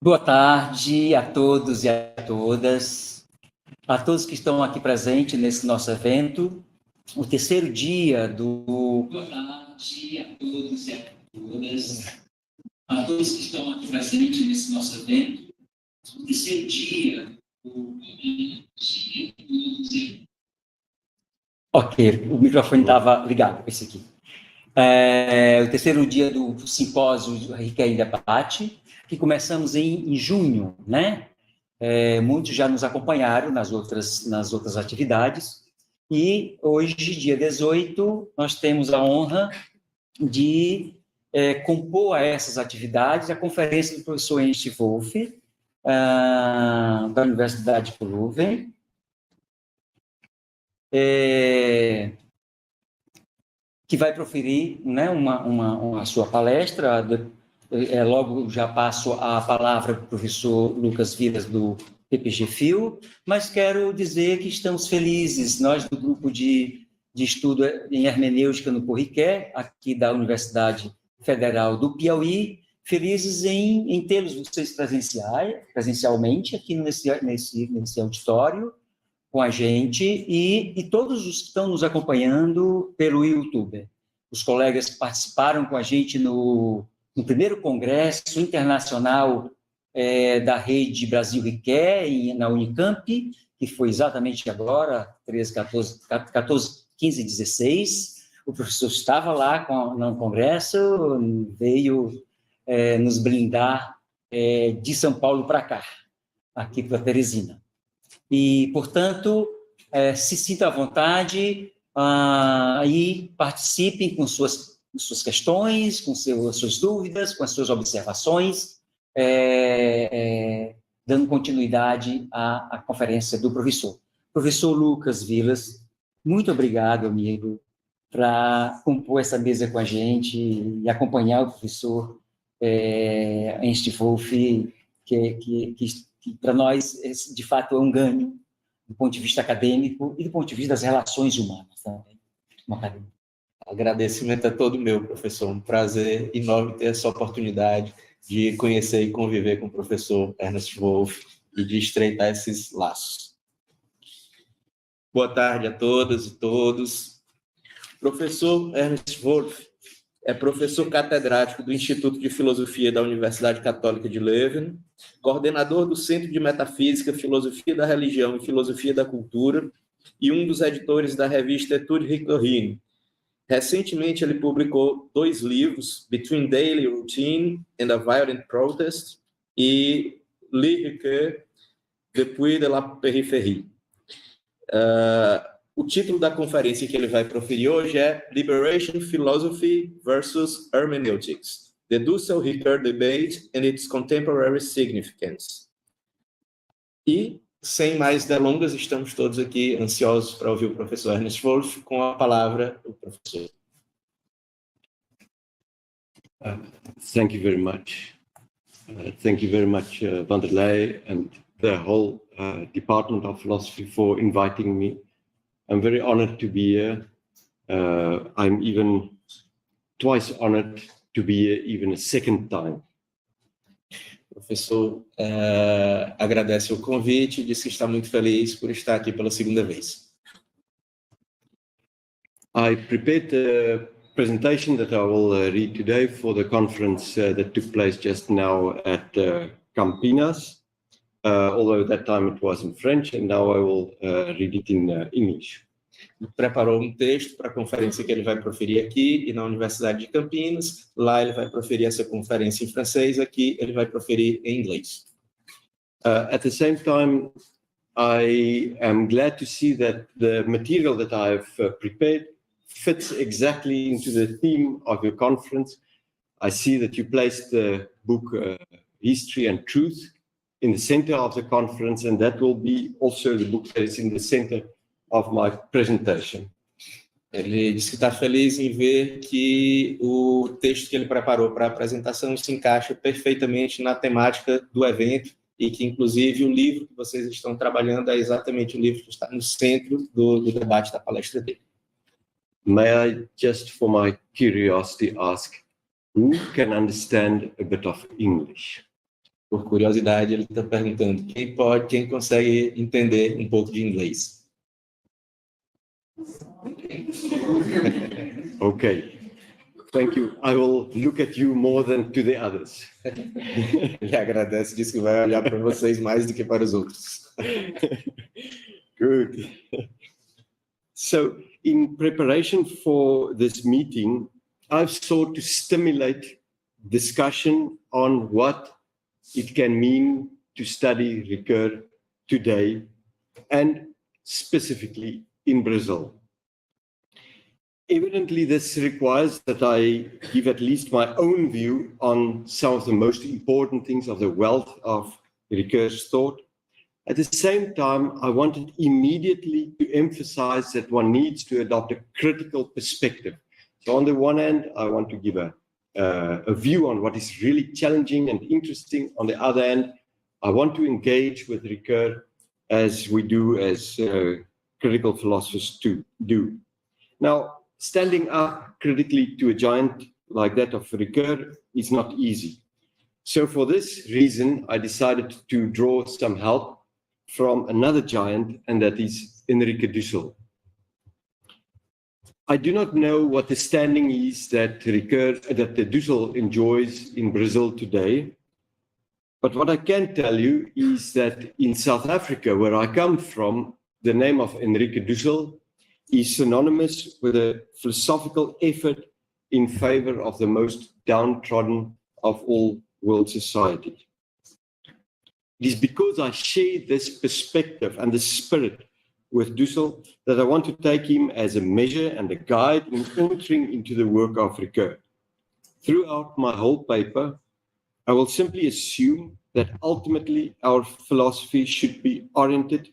Boa tarde a todos e a todos que estão aqui presentes nesse nosso evento, o terceiro dia do... Boa tarde a todos e a todos que estão aqui presentes nesse nosso evento, o terceiro dia do... Ok, o microfone estava ligado, esse aqui. O terceiro dia do simpósio Riqueza em Debate, que começamos em junho, né? Muitos já nos acompanharam nas outras atividades, e hoje, dia 18, nós temos a honra de compor a essas atividades a conferência do professor Ernst Wolff, da Universidade de Leuven, que vai proferir, né, uma sua palestra. Logo já passo a palavra para o professor Lucas Vilas, do PPG-FIL, mas quero dizer que estamos felizes, nós do grupo de estudo em hermenêutica no Corriquer, aqui da Universidade Federal do Piauí, felizes em tê-los vocês presencialmente aqui nesse auditório, com a gente, e todos os que estão nos acompanhando pelo YouTube. Os colegas que participaram com a gente no primeiro congresso internacional da rede Brasil Requer, na Unicamp, que foi exatamente agora, 13, 14, 15 e 16. O professor estava lá no congresso, veio nos brindar de São Paulo para cá, aqui para Teresina. E, portanto, se sinta à vontade e participem com suas questões, com suas dúvidas, com as suas observações, dando continuidade à conferência do professor. Professor Lucas Vilas, muito obrigado, amigo, para compor essa mesa com a gente e acompanhar o professor Ernst Wolff, que para nós, de fato, é um ganho do ponto de vista acadêmico e do ponto de vista das relações humanas também. Agradecimento é todo meu, professor. Um prazer enorme ter essa oportunidade de conhecer e conviver com o professor Ernst Wolff e de estreitar esses laços. Boa tarde a todas e todos. Professor Ernst Wolff é professor catedrático do Instituto de Filosofia da Universidade Católica de Leuven, coordenador do Centro de Metafísica, Filosofia da Religião e Filosofia da Cultura e um dos editores da revista Dussel-Ricoeur. Recentemente, ele publicou 2 livros, Between Daily Routine and a Violent Protest e Ricoeur, Depuis de la Périphérie. O título da conferência que ele vai proferir hoje é Liberation, Philosophy versus Hermeneutics, the Dussel-Ricoeur Debate and its Contemporary Significance. E, sem mais delongas, estamos todos aqui ansiosos para ouvir o professor Ernst Wolff. Com a palavra, o professor. Thank you very much. Thank you very much, Vanderlei, and the whole Department of Philosophy for inviting me. I'm very honored to be here. I'm even twice honored to be here, even a second time. O professor agradece o convite e diz que está muito feliz por estar aqui pela segunda vez. I prepared a presentation that I will read today for the conference that took place just now at Campinas, although that time it was in French, and now I will read it in English. Preparou um texto para a conferência que ele vai proferir aqui e na Universidade de Campinas. Lá ele vai proferir essa conferência em francês, aqui ele vai proferir em inglês. At the same time, I am glad to see that the material that I have prepared fits exactly into the theme of your conference. I see that you placed the book History and Truth in the center of the conference, and that will be also the book that is in the center of my presentation. Ele disse que está feliz em ver que o texto que ele preparou para a apresentação se encaixa perfeitamente na temática do evento e que, inclusive, o livro que vocês estão trabalhando é exatamente o livro que está no centro do debate da palestra dele. May I just, for my curiosity, ask, who can understand a bit of English? Por curiosidade, ele está perguntando quem consegue entender um pouco de inglês. Okay. Thank you. I will look at you more than to the others. Ele agradece, diz que vai olhar para vocês mais do que para os outros. Good. So, in preparation for this meeting, I've sought to stimulate discussion on what it can mean to study Ricoeur today, and specifically in Brazil. Evidently, this requires that I give at least my own view on some of the most important things of the wealth of Ricoeur's thought. At the same time, I wanted immediately to emphasize that one needs to adopt a critical perspective. So on the one hand, I want to give a view on what is really challenging and interesting. On the other hand, I want to engage with Ricoeur as we do as critical philosophers do. Now, standing up critically to a giant like that of Ricoeur is not easy. So for this reason, I decided to draw some help from another giant, and that is Enrique Dussel. I do not know what the standing is that Dussel enjoys in Brazil today, but what I can tell you is that in South Africa, where I come from, the name of Enrique Dussel is synonymous with a philosophical effort in favor of the most downtrodden of all world societies. It is because I share this perspective and the spirit with Dussel that I want to take him as a measure and a guide in entering into the work of Ricoeur. Throughout my whole paper, I will simply assume that ultimately our philosophy should be oriented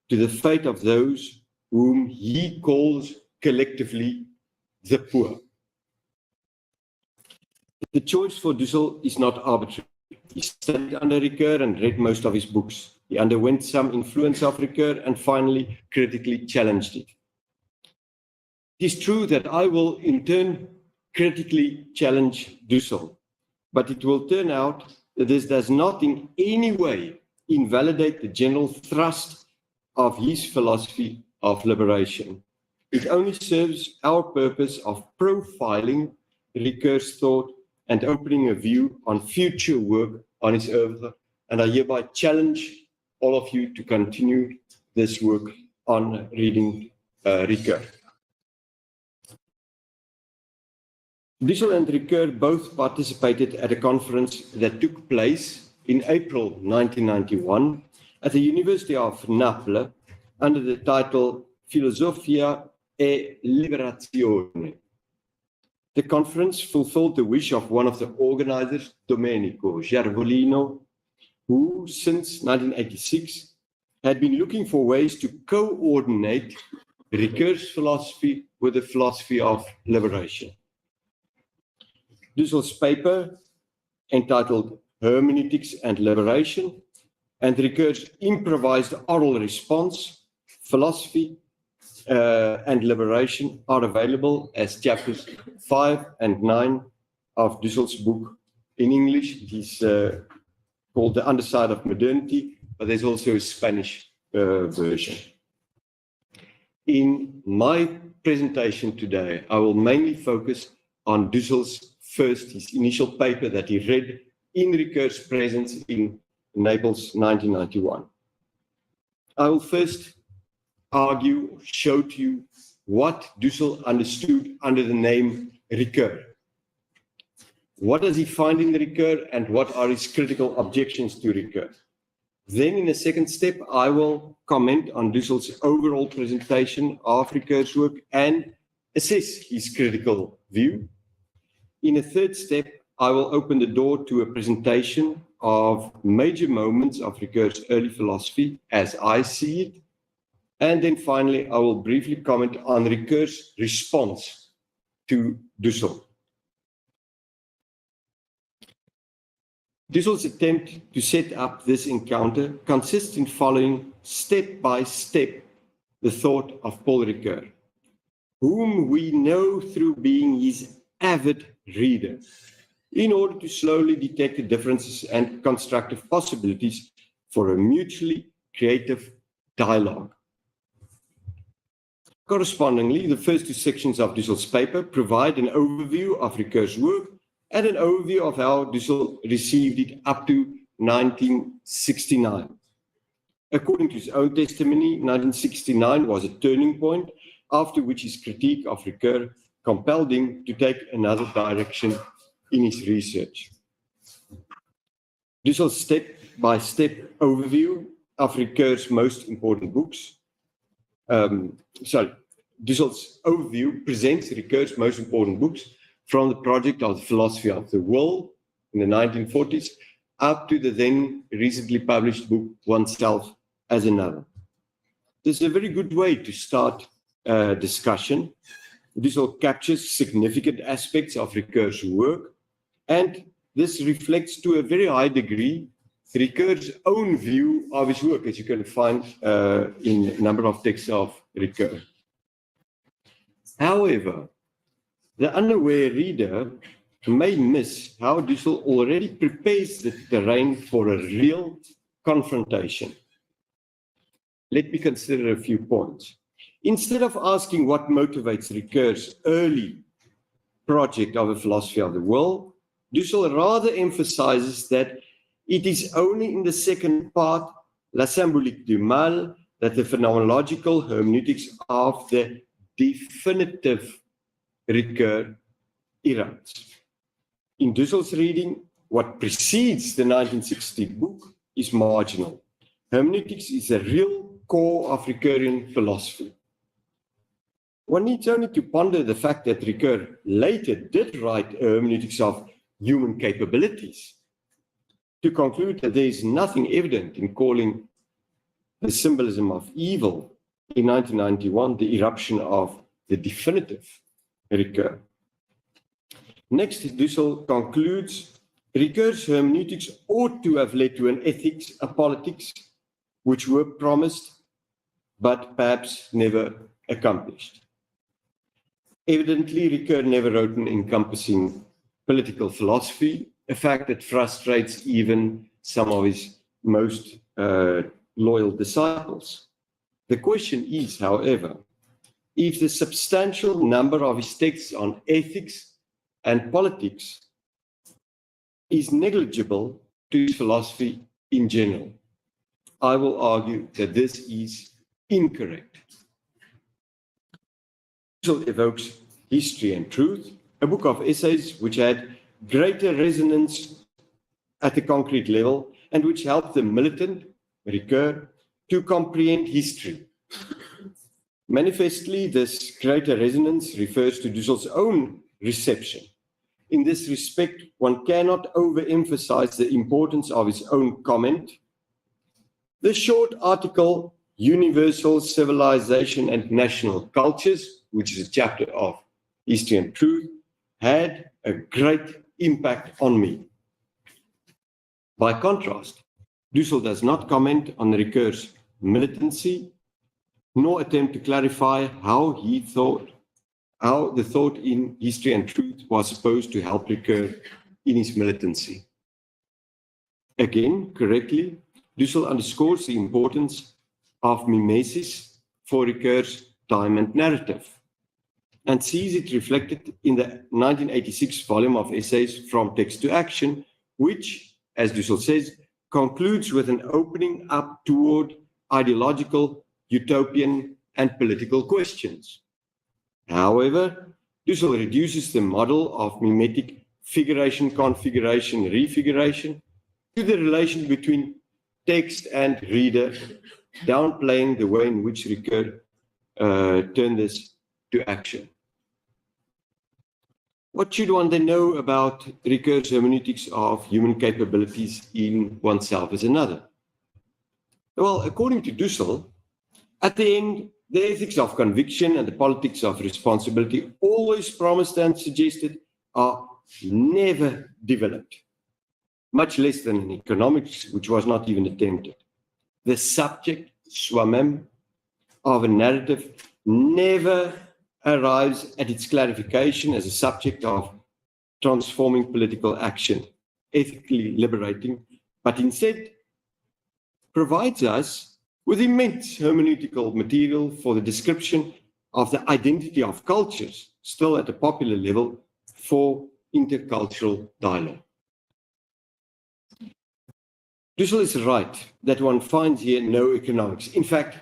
to the fate of those whom he calls collectively the poor. The choice for Dussel is not arbitrary. He studied under Ricoeur and read most of his books. He underwent some influence of Ricoeur and finally critically challenged it. It is true that I will in turn critically challenge Dussel, but it will turn out that this does not in any way invalidate the general thrust of his philosophy of liberation. It only serves our purpose of profiling Ricoeur's thought and opening a view on future work on his oeuvre, and I hereby challenge all of you to continue this work on reading Ricoeur. Dussel and Ricoeur both participated at a conference that took place in April 1991 at the University of Naples under the title Philosophie e libération. The conference fulfilled the wish of one of the organizers, Domenico Gervolino, who since 1986 had been looking for ways to coordinate Ricoeur's philosophy with the philosophy of liberation. Dussel's paper, entitled Hermeneutics and Liberation, and Ricoeur's improvised oral response, Philosophy and Liberation, are available as chapters 5 and 9 of Dussel's book. In English, it is called The Underside of Modernity, but there's also a Spanish version. In my presentation today, I will mainly focus on Dussel's his initial paper that he read in Ricoeur's presence in Naples, 1991. I will first show to you what Dussel understood under the name Ricoeur. What does he find in Ricoeur, and what are his critical objections to Ricoeur? Then, in a second step, I will comment on Dussel's overall presentation of Ricoeur's work and assess his critical view. In a third step, I will open the door to a presentation of major moments of Ricoeur's early philosophy as I see it. And then finally, I will briefly comment on Ricoeur's response to Dussel. Dussel's attempt to set up this encounter consists in following step by step the thought of Paul Ricoeur, whom we know through being his avid reader. in order to slowly detect the differences and constructive possibilities for a mutually creative dialogue. Correspondingly, the first two sections of Dussel's paper provide an overview of Ricoeur's work and an overview of how Dussel received it up to 1969. According to his own testimony, 1969 was a turning point, after which his critique of Ricoeur compelled him to take another direction in his research. Dussel's step-by-step overview of Ricoeur's most important books. Dussel's overview presents Ricoeur's most important books from the project of the Philosophy of the Will in the 1940s up to the then recently published book Oneself as Another. This is a very good way to start a discussion. Dussel captures significant aspects of Ricoeur's work, and this reflects to a very high degree Ricoeur's own view of his work, as you can find in a number of texts of Ricoeur. However, the unaware reader may miss how Dussel already prepares the terrain for a real confrontation. Let me consider a few points. Instead of asking what motivates Ricoeur's early project of a philosophy of the will, Dussel rather emphasizes that it is only in the second part, La symbolique du mal, that the phenomenological hermeneutics of the definitive Ricoeur erupts. In Dussel's reading, what precedes the 1960 book is marginal. Hermeneutics is a real core of Ricoeurian philosophy. One needs only to ponder the fact that Ricoeur later did write a hermeneutics of human capabilities to conclude that there is nothing evident in calling the symbolism of evil in 1991 the eruption of the definitive Ricoeur. Next, Dussel concludes Ricoeur's hermeneutics ought to have led to an ethics, a politics, which were promised but perhaps never accomplished. Evidently, Ricoeur never wrote an encompassing political philosophy, a fact that frustrates even some of his most loyal disciples. The question is, however, if the substantial number of his texts on ethics and politics is negligible to his philosophy in general. I will argue that this is incorrect. Dussel evokes History and Truth, a book of essays which had greater resonance at the concrete level and which helped the militant, Ricoeur, to comprehend history. Manifestly, this greater resonance refers to Dussel's own reception. In this respect, one cannot overemphasize the importance of his own comment. The short article, Universal Civilization and National Cultures, which is a chapter of History and Truth, had a great impact on me. By contrast, Dussel does not comment on Ricoeur's militancy, nor attempt to clarify how the thought in History and Truth was supposed to help Ricoeur in his militancy. Again, correctly, Dussel underscores the importance of mimesis for Ricoeur's time and narrative, and sees it reflected in the 1986 volume of essays From Text to Action, which, as Dussel says, concludes with an opening up toward ideological, utopian, and political questions. However, Dussel reduces the model of mimetic figuration, configuration, refiguration to the relation between text and reader, downplaying the way in which Ricoeur turned this to action. What should one then know about Ricoeur's hermeneutics of human capabilities in oneself as another? Well, according to Dussel, at the end, the ethics of conviction and the politics of responsibility, always promised and suggested, are never developed, much less than in economics, which was not even attempted. The subject, soi-même, of a narrative never arrives at its clarification as a subject of transforming political action, ethically liberating, but instead provides us with immense hermeneutical material for the description of the identity of cultures, still at a popular level, for intercultural dialogue. Dussel is right that one finds here no economics. In fact,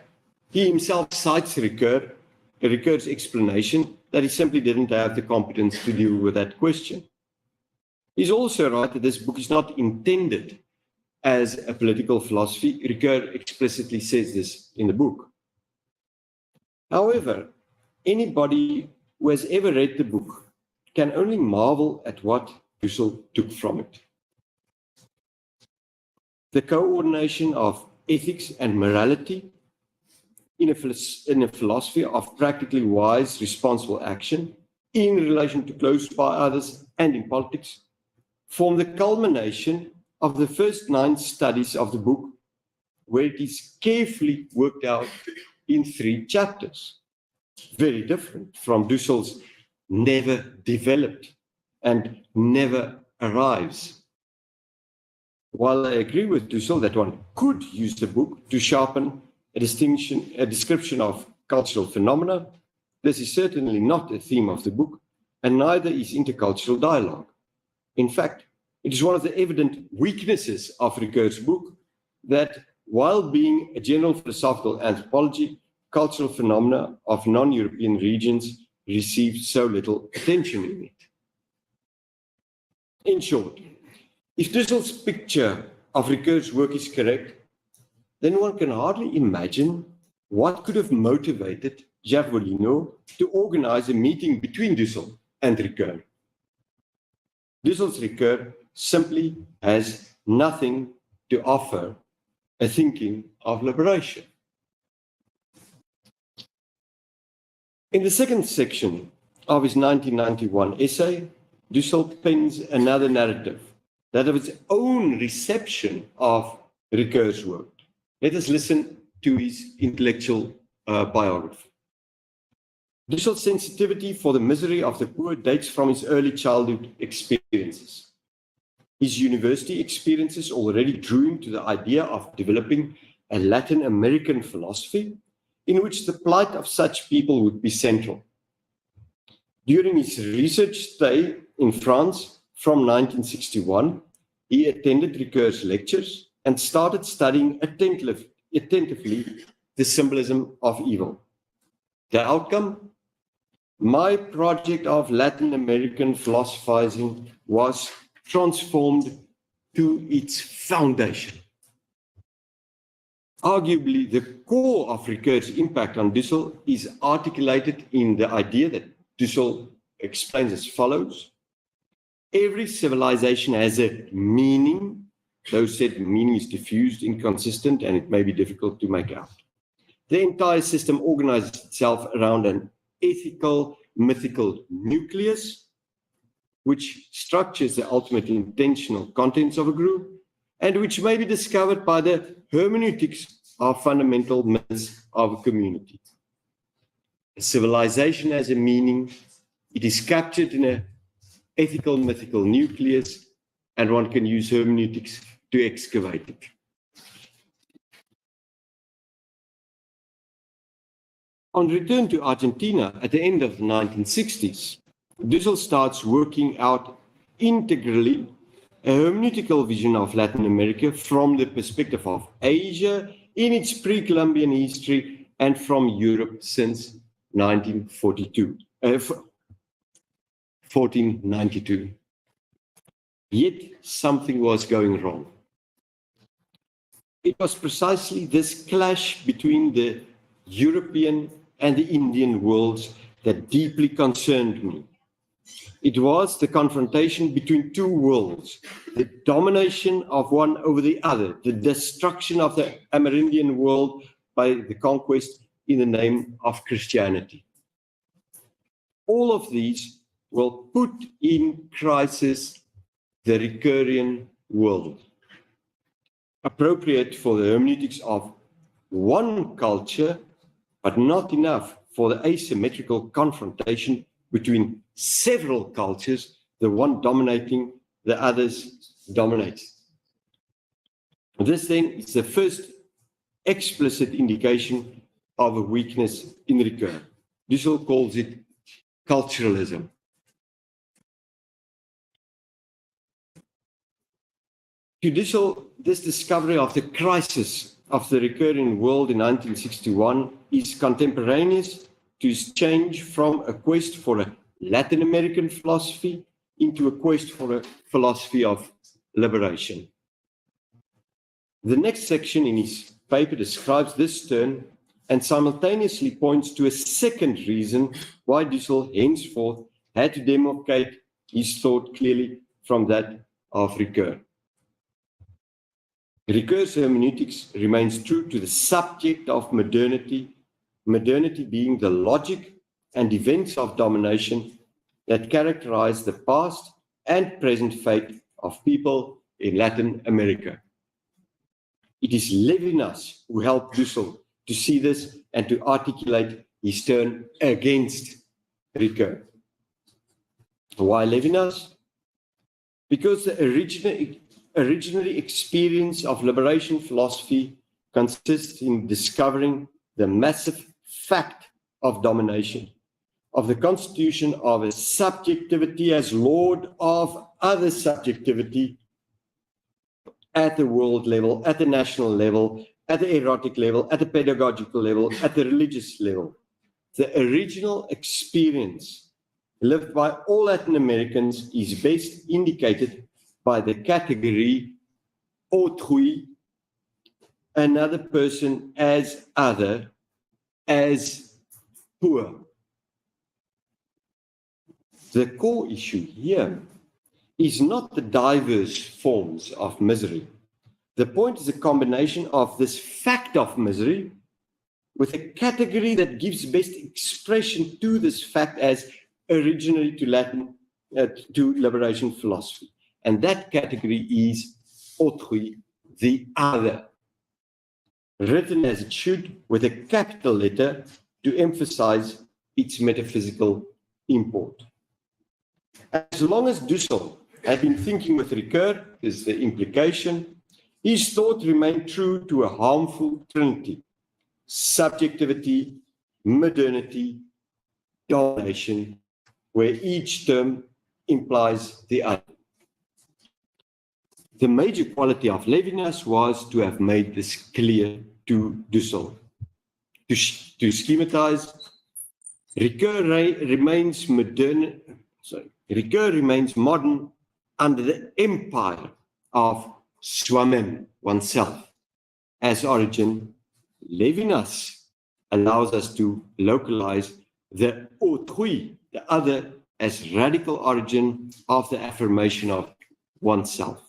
he himself cites Ricoeur's explanation that he simply didn't have the competence to deal with that question. He's also right that this book is not intended as a political philosophy. Ricoeur explicitly says this in the book. However, anybody who has ever read the book can only marvel at what Dussel took from it. The coordination of ethics and morality in a philosophy of practically wise, responsible action in relation to close by others and in politics form the culmination of the first 9 studies of the book, where it is carefully worked out in 3 chapters. Very different from Dussel's never developed and never arrives. While I agree with Dussel that one could use the book to sharpen a description of cultural phenomena, this is certainly not a theme of the book, and neither is intercultural dialogue. In fact, it is one of the evident weaknesses of Ricoeur's book that, while being a general philosophical anthropology, cultural phenomena of non-European regions receive so little attention in it. In short, if Dussel's picture of Ricoeur's work is correct, then one can hardly imagine what could have motivated Jacques Volino to organize a meeting between Dussel and Ricoeur. Dussel's Ricoeur simply has nothing to offer a thinking of liberation. In the second section of his 1991 essay, Dussel pens another narrative, that of its own reception of Ricoeur's work. Let us listen to his intellectual biography. Dussel's sensitivity for the misery of the poor dates from his early childhood experiences. His university experiences already drew him to the idea of developing a Latin American philosophy in which the plight of such people would be central. During his research stay in France from 1961, he attended Ricoeur's lectures and started studying attentively the symbolism of evil. The outcome? My project of Latin American philosophizing was transformed to its foundation. Arguably, the core of Ricoeur's impact on Dussel is articulated in the idea that Dussel explains as follows. Every civilization has a meaning, though said meaning is diffused, inconsistent, and it may be difficult to make out. The entire system organizes itself around an ethical, mythical nucleus, which structures the ultimate intentional contents of a group, and which may be discovered by the hermeneutics of fundamental myths of a community. A civilization has a meaning, it is captured in an ethical, mythical nucleus, and one can use hermeneutics to excavate it. On return to Argentina at the end of the 1960s, Dussel starts working out integrally a hermeneutical vision of Latin America from the perspective of Asia in its pre-Columbian history and from Europe since 1492. Yet something was going wrong. It was precisely this clash between the European and the Indian worlds that deeply concerned me. It was the confrontation between two worlds, the domination of one over the other, the destruction of the Amerindian world by the conquest in the name of Christianity. All of these will put in crisis the Ricoeurian world, appropriate for the hermeneutics of one culture, but not enough for the asymmetrical confrontation between several cultures the one dominating, the others dominates. This then is the first explicit indication of a weakness in Ricoeur. Dussel calls it culturalism. To Dussel, this discovery of the crisis of the Ricoeurian world in 1961 is contemporaneous to his change from a quest for a Latin American philosophy into a quest for a philosophy of liberation. The next section in his paper describes this turn and simultaneously points to a second reason why Dussel henceforth had to demarcate his thought clearly from that of Ricoeur. Ricoeur's hermeneutics remains true to the subject of modernity, modernity being the logic and events of domination that characterize the past and present fate of people in Latin America. It is Levinas who helped Dussel to see this and to articulate his turn against Ricoeur. Why Levinas? Because the originary experience of liberation philosophy consists in discovering the massive fact of domination, of the constitution of a subjectivity as lord of other subjectivity at the world level, at the national level, at the erotic level, at the pedagogical level, at the religious level. The original experience lived by all Latin Americans is best indicated by the category autrui, another person as other, as poor. The core issue here is not the diverse forms of misery. The point is a combination of this fact of misery with a category that gives best expression to this fact as originary to Latin, to liberation philosophy. And that category is autrui, the other, written as it should with a capital letter to emphasize its metaphysical import. As long as Dussel had been thinking with Ricoeur, is the implication, his thought remained true to a harmful trinity: subjectivity, modernity, domination, where each term implies the other. The major quality of Levinas was to have made this clear to Dussel. To schematize, Ricoeur remains modern under the empire of soi-même, oneself, as origin. Levinas allows us to localize the autrui, the other, as radical origin of the affirmation of oneself.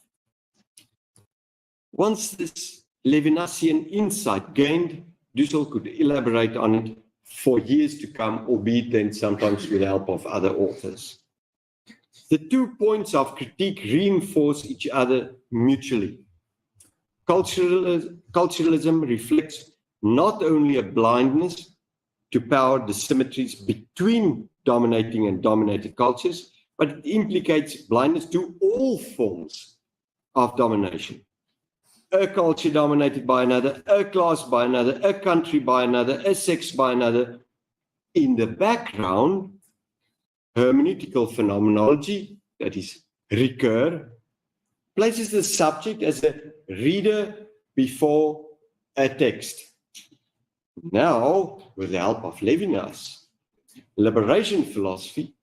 Once this Levinasian insight gained, Dussel could elaborate on it for years to come, albeit then sometimes with the help of other authors. The 2 points of critique reinforce each other mutually. Culturalism reflects not only a blindness to power dissymmetries between dominating and dominated cultures, but it implicates blindness to all forms of domination. A culture dominated by another, a class by another, a country by another, a sex by another. In the background, hermeneutical phenomenology, that is Ricoeur, places the subject as a reader before a text. Now, with the help of Levinas, liberation philosophy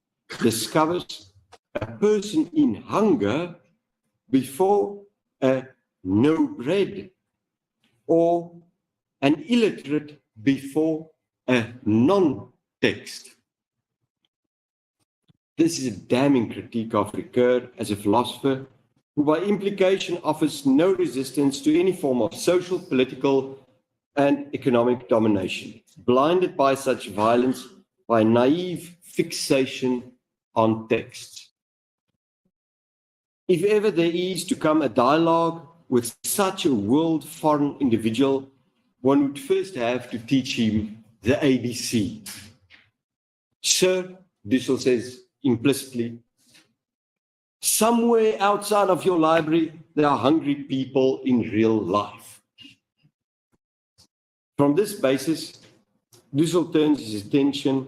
discovers a person in hunger before a no bread, or an illiterate before a non-text. This is a damning critique of Ricoeur as a philosopher who by implication offers no resistance to any form of social, political, and economic domination, blinded by such violence by naive fixation on texts. If ever there is to come a dialogue with such a world-foreign individual, one would first have to teach him the ABC. Sir, Dussel says implicitly, Somewhere outside of your library, there are hungry people in real life. From this basis, Dussel turns his attention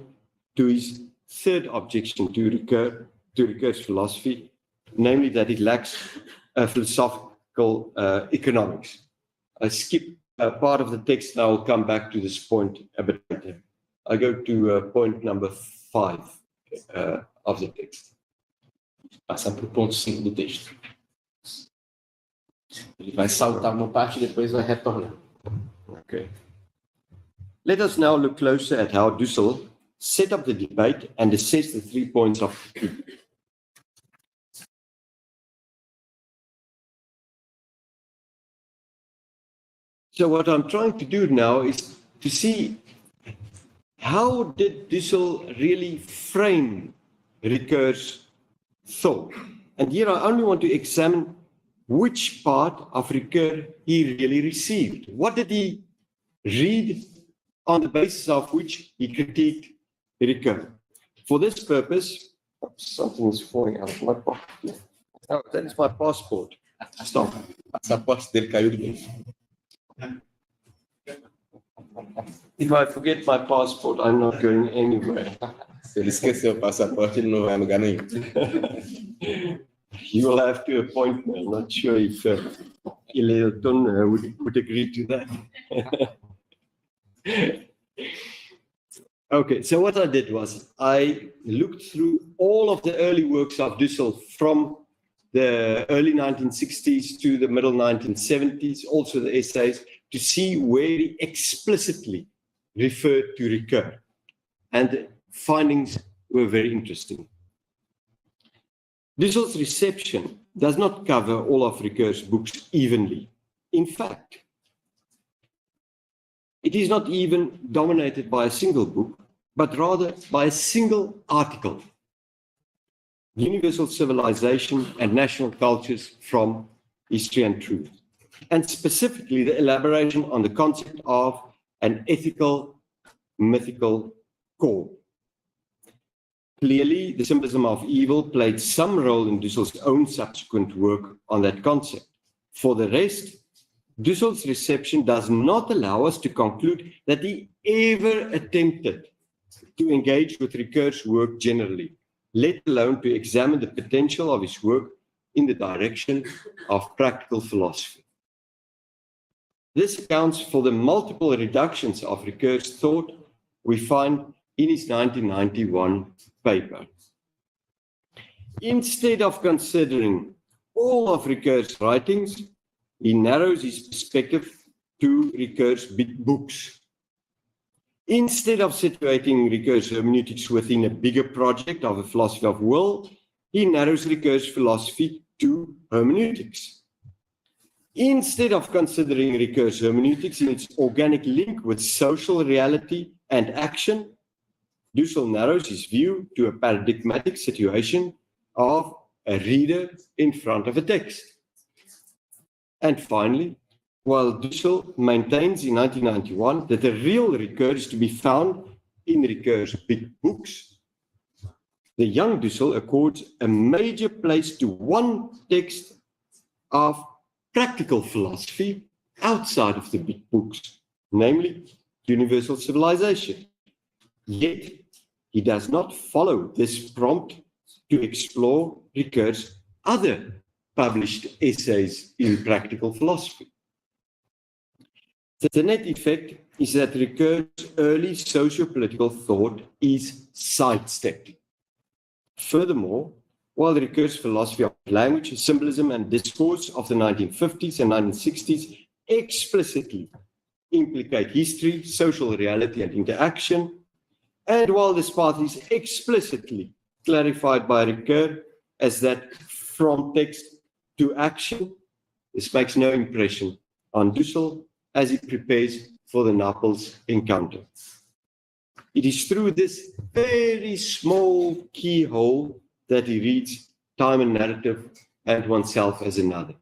to his third objection to Ricoeur's philosophy, namely that it lacks philosophical economics. I skip part of the text and I will come back to this point a bit later. I go to point number 5 of the text. Passar para o ponto 5 do texto. Ele vai saltar uma parte e depois vai retornar. Okay. Let us now look closer at how Dussel set up the debate and assess the 3 points of critique. So what I'm trying to do now is to see how did Dussel really frame Ricoeur's thought. And here I only want to examine which part of Ricoeur he really received. What did he read on the basis of which he critiqued Ricoeur? For this purpose, something is falling out of my pocket. Oh, that is my passport. Stop. Passaporte dele caiu do bolso. If I forget my passport, I'm not going anywhere. Se ele esqueceu o passaporte, ele não vai a lugar nenhum. You will have to appoint me. I'm not sure if Hilton would agree to that. Okay, so what I did was I looked through all of the early works of Dussel from the early 1960s to the middle 1970s, also the essays, to see where he explicitly referred to Ricoeur. And the findings were very interesting. Dussel's reception does not cover all of Ricoeur's books evenly. In fact, it is not even dominated by a single book, but rather by a single article. Universal Civilization and National Cultures from History and Truth. And specifically the elaboration on the concept of an ethical, mythical core. Clearly, the symbolism of evil played some role in Dussel's own subsequent work on that concept. For the rest, Dussel's reception does not allow us to conclude that he ever attempted to engage with Ricoeur's work generally, let alone to examine the potential of his work in the direction of practical philosophy. This accounts for the multiple reductions of Ricoeur's thought we find in his 1991 paper. Instead of considering all of Ricoeur's writings, he narrows his perspective to Ricoeur's big books. Instead of situating Ricoeur's hermeneutics within a bigger project of a philosophy of will, he narrows Ricoeur's philosophy to hermeneutics. Instead of considering Ricoeur's hermeneutics in its organic link with social reality and action, Dussel narrows his view to a paradigmatic situation of a reader in front of a text. And finally, while Dussel maintains in 1991 that the real Ricoeur is to be found in Ricoeur's big books, the young Dussel accords a major place to one text of practical philosophy outside of the big books, namely Universal Civilization. Yet, he does not follow this prompt to explore Ricoeur's other published essays in practical philosophy. The net effect is that Ricoeur's early socio-political thought is sidestepped. Furthermore, while Ricoeur's philosophy of language, symbolism, and discourse of the 1950s and 1960s explicitly implicate history, social reality, and interaction, and while this path is explicitly clarified by Ricoeur as that from text to action, this makes no impression on Dussel as he prepares for the Naples encounter. It is through this very small keyhole that he reads time and narrative and oneself as another.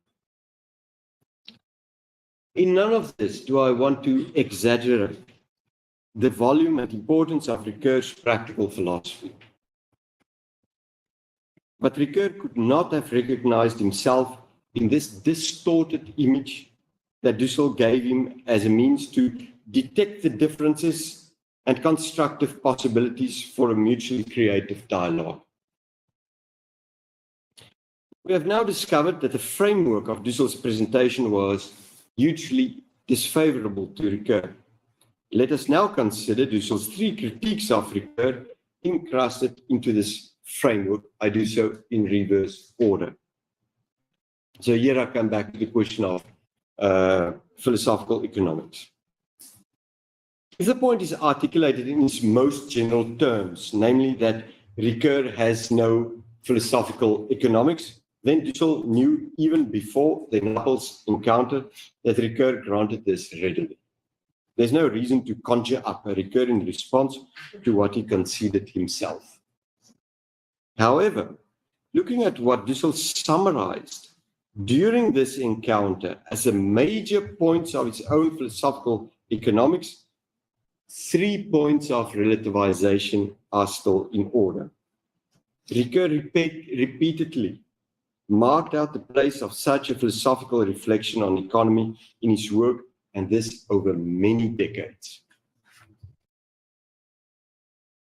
In none of this do I want to exaggerate the volume and importance of Ricoeur's practical philosophy. but Ricoeur could not have recognized himself in this distorted image that Dussel gave him as a means to detect the differences and constructive possibilities for a mutually creative dialogue. We have now discovered that the framework of Dussel's presentation was hugely disfavorable to Ricoeur. Let us now consider Dussel's three critiques of Ricoeur encrusted into this framework. I do so in reverse order. So here I come back to the question of philosophical economics. If the point is articulated in its most general terms, namely that Ricoeur has no philosophical economics, then Dussel knew even before the Naples encounter that Ricoeur granted this readily. There's no reason to conjure up a recurring response to what he conceded himself. However, looking at what Dussel summarized during this encounter as the major points of its own philosophical economics, 3 points of relativization are still in order. Ricoeur repeatedly marked out the place of such a philosophical reflection on economy in his work, and this over many decades.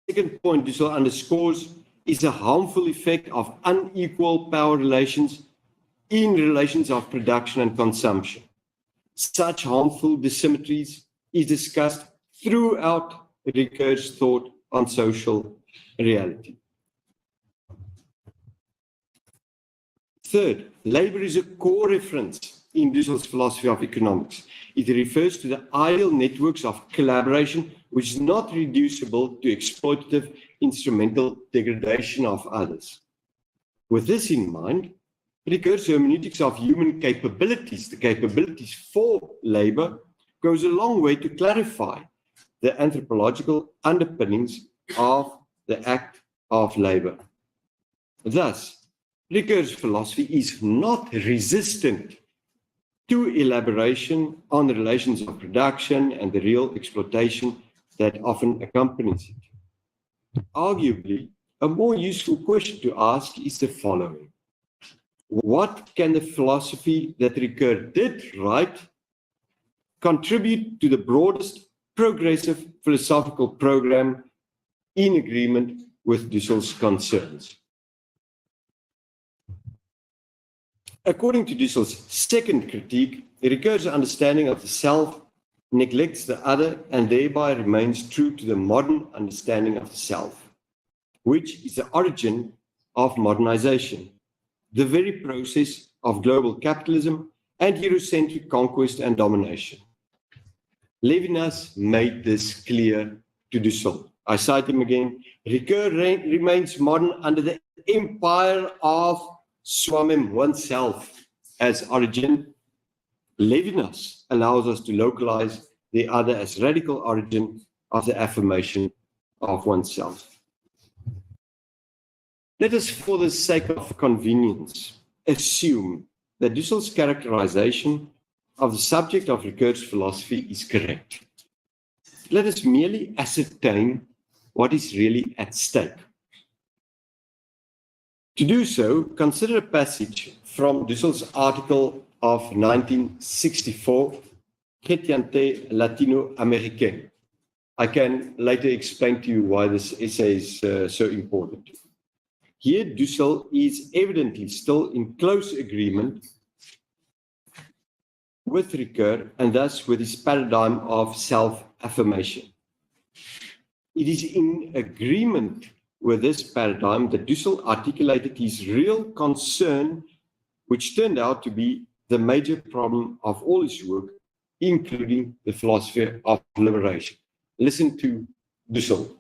The second point Dussel underscores is the harmful effect of unequal power relations in relations of production and consumption. Such harmful dissymmetries is discussed throughout Ricoeur's thought on social reality. Third, labor is a core reference in Dussel's philosophy of economics. It refers to the ideal networks of collaboration which is not reducible to exploitative instrumental degradation of others. With this in mind, Ricoeur's hermeneutics of human capabilities, the capabilities for labor, goes a long way to clarify the anthropological underpinnings of the act of labor. Thus, Ricoeur's philosophy is not resistant to elaboration on the relations of production and the real exploitation that often accompanies it. Arguably, a more useful question to ask is the following. What can the philosophy that Ricoeur did write contribute to the broadest progressive philosophical program in agreement with Dussel's concerns? According to Dussel's second critique, Ricoeur's understanding of the self neglects the other and thereby remains true to the modern understanding of the self, which is the origin of modernization, the very process of global capitalism and Eurocentric conquest and domination. Levinas made this clear to Dussel. I cite him again. Ricoeur remains modern under the empire of swamming oneself as origin. Levinas allows us to localize the other as radical origin of the affirmation of oneself. Let us, for the sake of convenience, assume that Dussel's characterization of the subject of Ricoeur's philosophy is correct. Let us merely ascertain what is really at stake. To do so, consider a passage from Dussel's article of 1964, Chrétienté Latino-Américaine. I can later explain to you why this essay is so important. Here, Dussel is evidently still in close agreement with Ricoeur and thus with his paradigm of self-affirmation. It is in agreement with this paradigm that Dussel articulated his real concern, which turned out to be the major problem of all his work, including the philosophy of liberation. Listen to Dussel.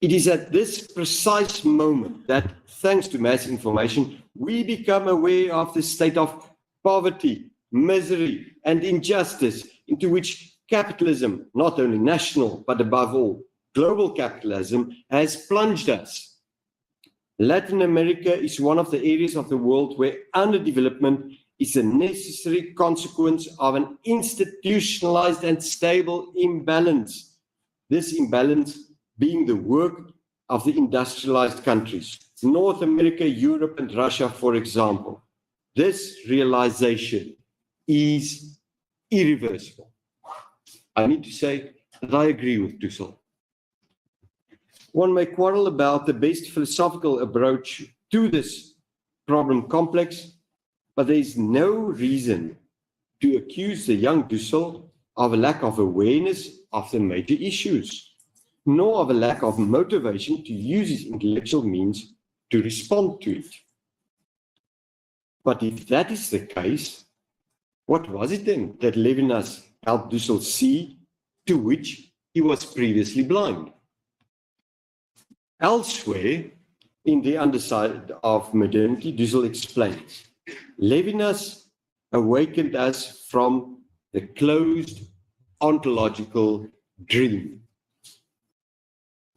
It is at this precise moment that, thanks to mass information, we become aware of the state of poverty, misery, and injustice into which capitalism, not only national, but above all, global capitalism, has plunged us. Latin America is one of the areas of the world where underdevelopment is a necessary consequence of an institutionalized and stable imbalance. This imbalance being the work of the industrialized countries, North America, Europe, and Russia, for example. This realization is irreversible. I need to say that I agree with Dussel. One may quarrel about the best philosophical approach to this problem complex, but there is no reason to accuse the young Dussel of a lack of awareness of the major issues, nor of a lack of motivation to use his intellectual means to respond to it. But if that is the case, what was it then that Levinas helped Dussel see, to which he was previously blind? Elsewhere, in The Underside of Modernity, Dussel explains, Levinas awakened us from the closed ontological dream.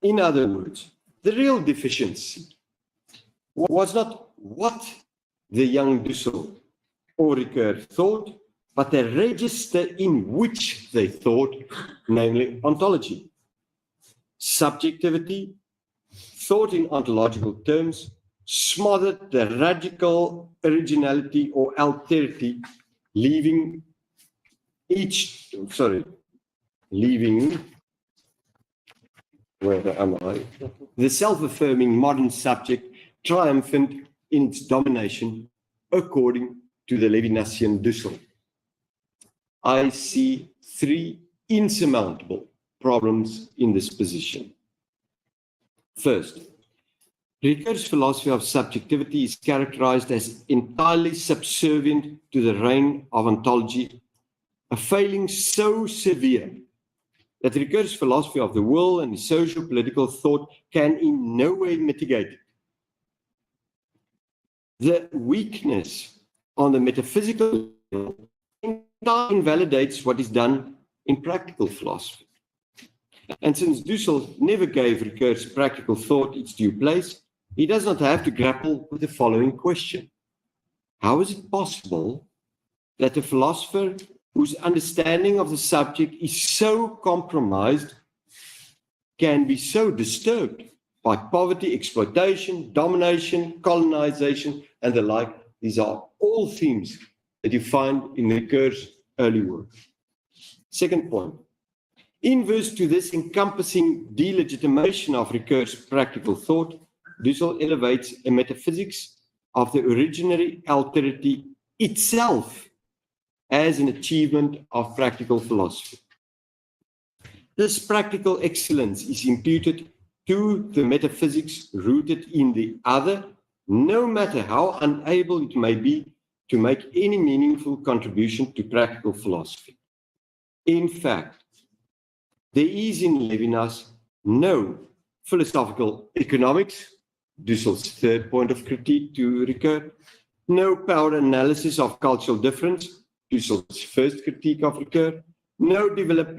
In other words, the real deficiency was not what the young Dussel or Ricoeur thought, but the register in which they thought, namely ontology. Subjectivity, thought in ontological terms, smothered the radical originality or alterity, leaving where am I? The self-affirming modern subject triumphant in its domination, according to the Levinasian Dussel. I see three insurmountable problems in this position. First, Ricoeur's philosophy of subjectivity is characterized as entirely subservient to the reign of ontology, a failing so severe that Ricoeur's philosophy of the will and his social-political thought can in no way mitigate it. The weakness on the metaphysical level invalidates what is done in practical philosophy. And since Dussel never gave Ricoeur's practical thought its due place, he does not have to grapple with the following question. How is it possible that a philosopher whose understanding of the subject is so compromised can be so disturbed by poverty, exploitation, domination, colonization, and the like? These are all themes that you find in Ricoeur's early work. Second point. Inverse to this encompassing delegitimation of Ricoeur's practical thought, Dussel elevates a metaphysics of the originary alterity itself as an achievement of practical philosophy. This practical excellence is imputed to the metaphysics rooted in the other, no matter how unable it may be to make any meaningful contribution to practical philosophy. In fact, there is in Levinas no philosophical economics, Dussel's third point of critique to Ricoeur, no power analysis of cultural difference, Dussel's first critique of Ricoeur, no developed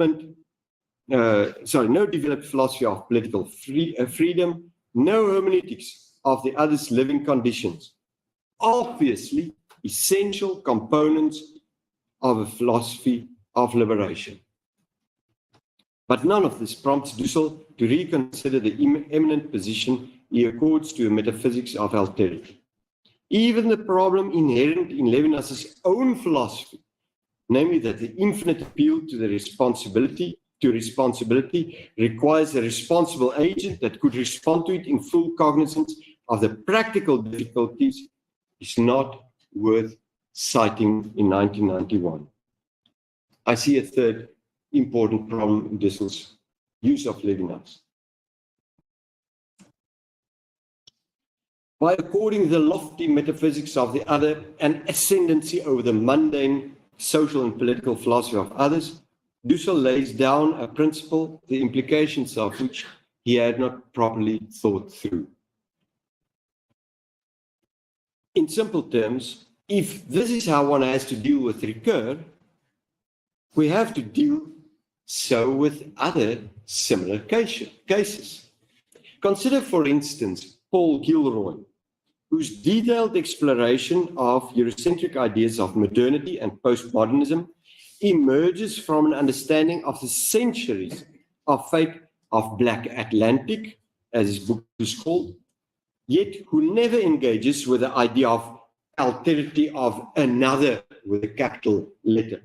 philosophy of political freedom, no hermeneutics of the other's living conditions. Obviously, essential components of a philosophy of liberation. But none of this prompts Dussel to reconsider the eminent position he accords to a metaphysics of alterity. Even the problem inherent in Levinas's own philosophy, namely that the infinite appeal to responsibility requires a responsible agent that could respond to it in full cognizance of the practical difficulties, is not worth citing in 1991. I see a third important problem in Dussel's use of Levinas. By according the lofty metaphysics of the other an ascendancy over the mundane social and political philosophy of others, Dussel lays down a principle, the implications of which he had not properly thought through. In simple terms, if this is how one has to deal with Ricoeur, we have to deal so with other similar cases. Consider, for instance, Paul Gilroy, whose detailed exploration of Eurocentric ideas of modernity and postmodernism emerges from an understanding of the centuries of fate of Black Atlantic, as his book is called, yet who never engages with the idea of alterity of another with a capital letter.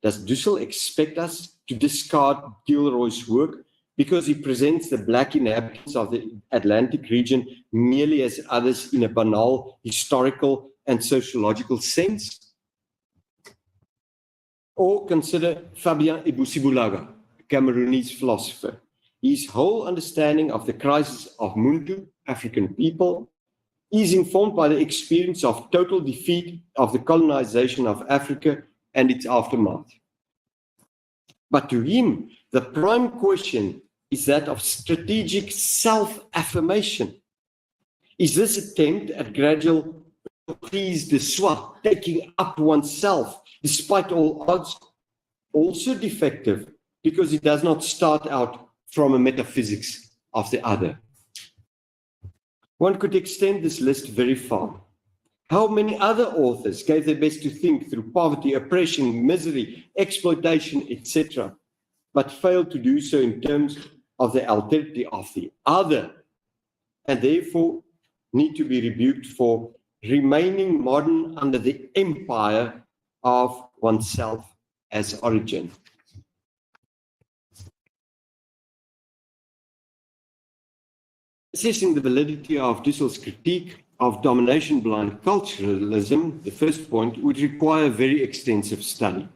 Does Dussel expect us to discard Gilroy's work because he presents the black inhabitants of the Atlantic region merely as others in a banal historical and sociological sense? Or consider Fabien Ebousi-Boulaga, a Cameroonese philosopher. His whole understanding of the crisis of Muntu, African people, is informed by the experience of total defeat of the colonization of Africa and its aftermath. But to him, the prime question is that of strategic self-affirmation. Is this attempt at gradual prise de soi, taking up oneself despite all odds, also defective because it does not start out from a metaphysics of the other? One could extend this list very far. How many other authors gave their best to think through poverty, oppression, misery, exploitation, etc., but failed to do so in terms of the alterity of the other, and therefore need to be rebuked for remaining modern under the empire of oneself as origin? Assessing the validity of Dussel's critique of domination-blind culturalism, the first point, would require very extensive study.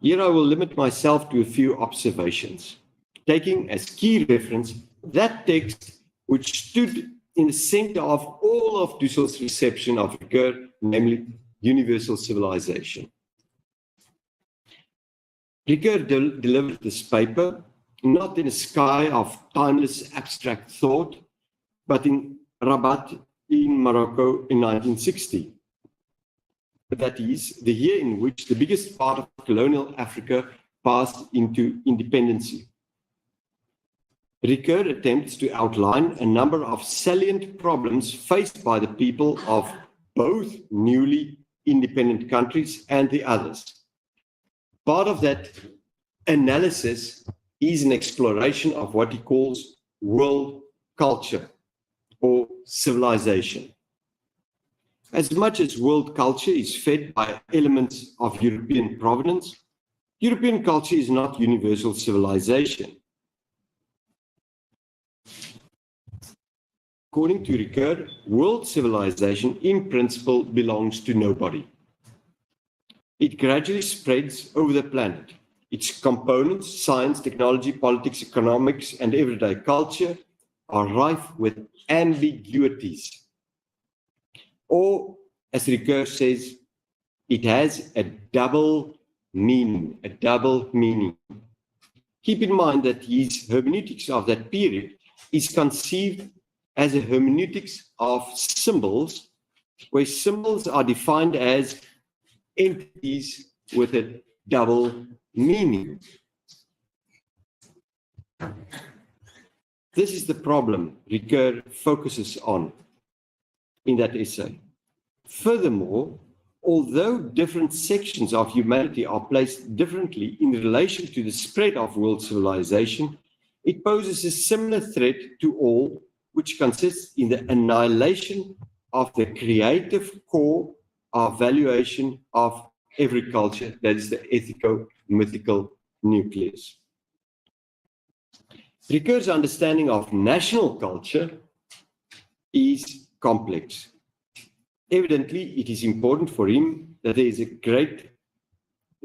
Here I will limit myself to a few observations, taking as key reference that text which stood in the center of all of Dussel's reception of Ricoeur, namely universal civilization. Ricoeur delivered this paper not in a sky of timeless abstract thought, but in Rabat in Morocco in 1960. That is, the year in which the biggest part of colonial Africa passed into independency. Ricoeur attempts to outline a number of salient problems faced by the people of both newly independent countries and the others. Part of that analysis is an exploration of what he calls world culture or civilization. As much as world culture is fed by elements of European provenance, European culture is not universal civilization. According to Ricoeur, world civilization in principle belongs to nobody. It gradually spreads over the planet. Its components, science, technology, politics, economics, and everyday culture, are rife with ambiguities. Or, as Ricoeur says, it has a double meaning, Keep in mind that his hermeneutics of that period is conceived as a hermeneutics of symbols, where symbols are defined as entities with a double meaning. This is the problem Ricoeur focuses on in that essay. Furthermore, although different sections of humanity are placed differently in relation to the spread of world civilization, it poses a similar threat to all, which consists in the annihilation of the creative core of valuation of every culture, that is the ethico-mythical nucleus. Ricoeur's understanding of national culture is complex. Evidently, it is important for him that there is a great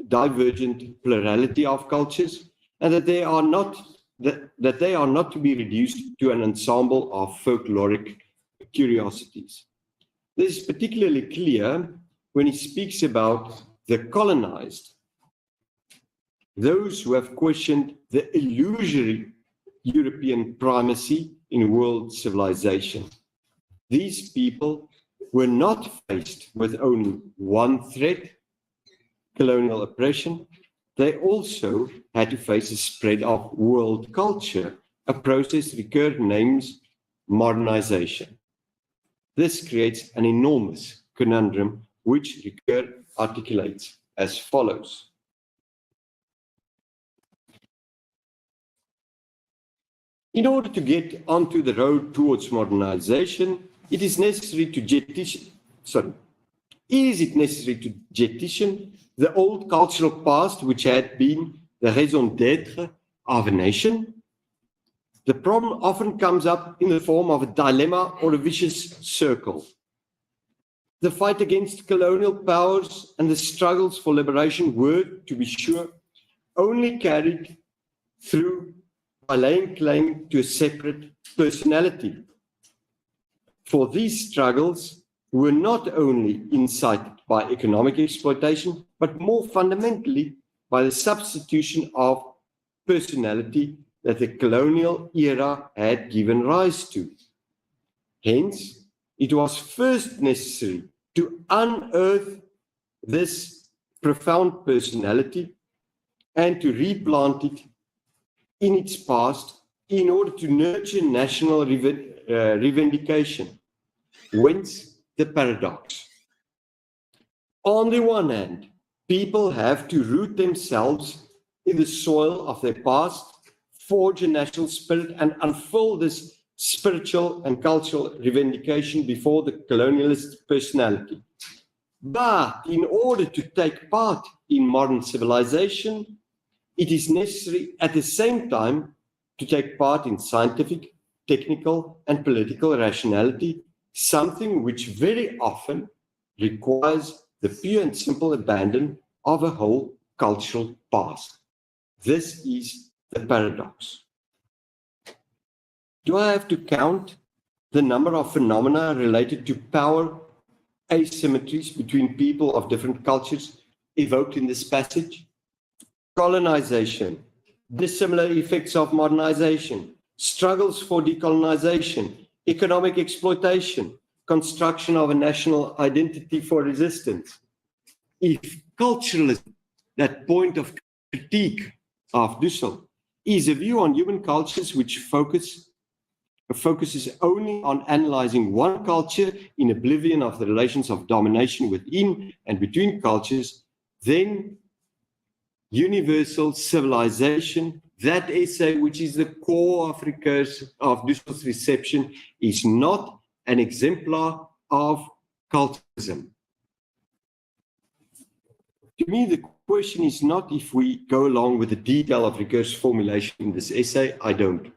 divergent plurality of cultures and that they are not to be reduced to an ensemble of folkloric curiosities. This is particularly clear when he speaks about the colonized, those who have questioned the illusory European primacy in world civilization. These people were not faced with only one threat, colonial oppression. They also had to face the spread of world culture, a process Ricoeur names modernization. This creates an enormous conundrum, which Ricoeur articulates as follows. In order to get onto the road towards modernization, it is necessary to is it necessary to jettison the old cultural past which had been the raison d'être of a nation? The problem often comes up in the form of a dilemma or a vicious circle. The fight against colonial powers and the struggles for liberation were, to be sure, only carried through by laying claim to a separate personality. For these struggles were not only incited by economic exploitation, but more fundamentally by the substitution of personality that the colonial era had given rise to. Hence, it was first necessary to unearth this profound personality and to replant it in its past in order to nurture national revendication. Whence the paradox. On the one hand, people have to root themselves in the soil of their past, forge a national spirit, and unfold this spiritual and cultural revendication before the colonialist personality. But in order to take part in modern civilization, it is necessary at the same time to take part in scientific, technical, and political rationality, something which very often requires the pure and simple abandon of a whole cultural past. This is the paradox. Do I have to count the number of phenomena related to power asymmetries between people of different cultures evoked in this passage? Colonization, dissimilar effects of modernization, struggles for decolonization, economic exploitation, construction of a national identity for resistance. If culturalism, that point of critique of Dussel, is a view on human cultures which focuses only on analyzing one culture in oblivion of the relations of domination within and between cultures, then universal civilization, that essay which is the core of Dussel's reception, is not an exemplar of culturalism. To me, the question is not if we go along with the detail of Ricoeur's formulation in this essay. I don't.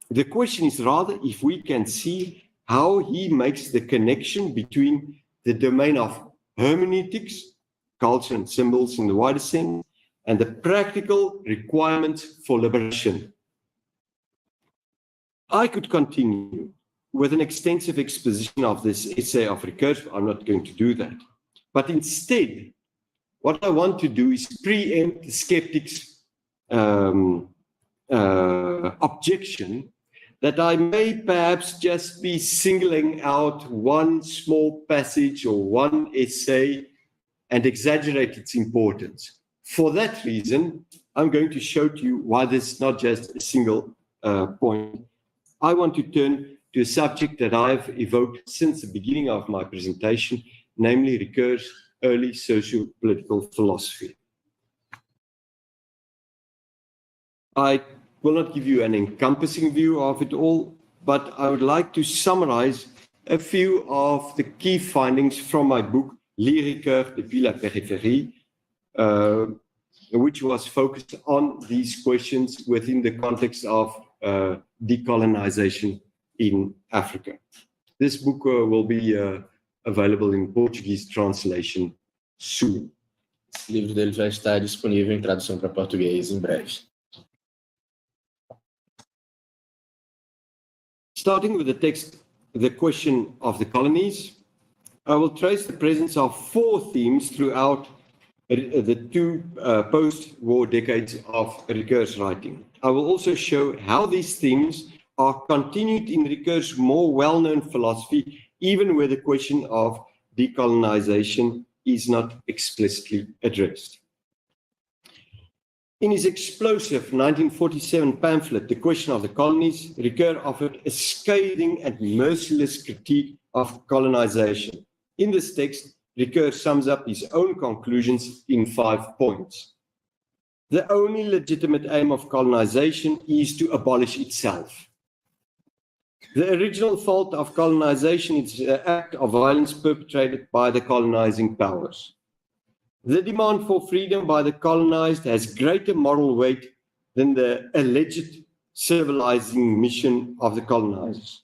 The question is rather if we can see how he makes the connection between the domain of hermeneutics, culture and symbols in the wider sense, and the practical requirements for liberation. I could continue with an extensive exposition of this essay of Ricoeur. I'm not going to do that. But instead, what I want to do is preempt the skeptic's objection that I may perhaps just be singling out one small passage or one essay and exaggerate its importance. For that reason, I'm going to show to you why this is not just a single point. I want to turn to a subject that I've evoked since the beginning of my presentation, namely Ricoeur's early socio-political philosophy. I will not give you an encompassing view of it all, but I would like to summarize a few of the key findings from my book, Lire Ricoeur depuis la périphérie, which was focused on these questions within the context of decolonization in Africa. This book will be available in Portuguese translation soon. Esse livro dele vai estar disponível em tradução para português em breve. Starting with the text, the question of the colonies, I will trace the presence of four themes throughout the two post-war decades of Ricoeur's writing. I will also show how these themes are continued in Ricoeur's more well-known philosophy, even where the question of decolonization is not explicitly addressed. In his explosive 1947 pamphlet, The Question of the Colonies, Ricoeur offered a scathing and merciless critique of colonization. In this text, Ricoeur sums up his own conclusions in 5 points. The only legitimate aim of colonization is to abolish itself. The original fault of colonization is the act of violence perpetrated by the colonizing powers. The demand for freedom by the colonized has greater moral weight than the alleged civilizing mission of the colonizers.